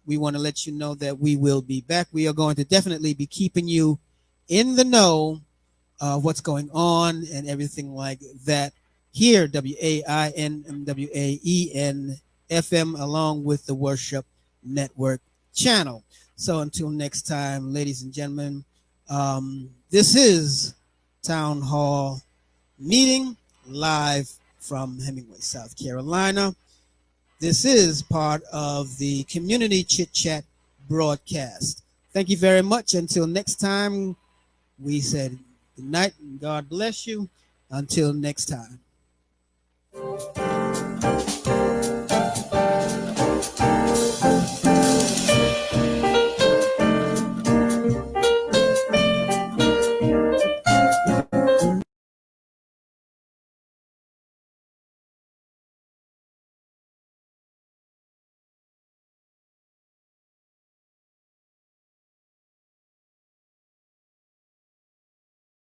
We want to let you know that we will be back. We are going to definitely be keeping you in the know of what's going on and everything like that here, WAIN and WAEN FM, along with the Worship Network channel. So until next time, ladies and gentlemen, this is Town Hall Meeting live from Hemingway, South Carolina. This is part of the Community Chit Chat broadcast. Thank you very much. Until next time, we said good night and God bless you. Until next time.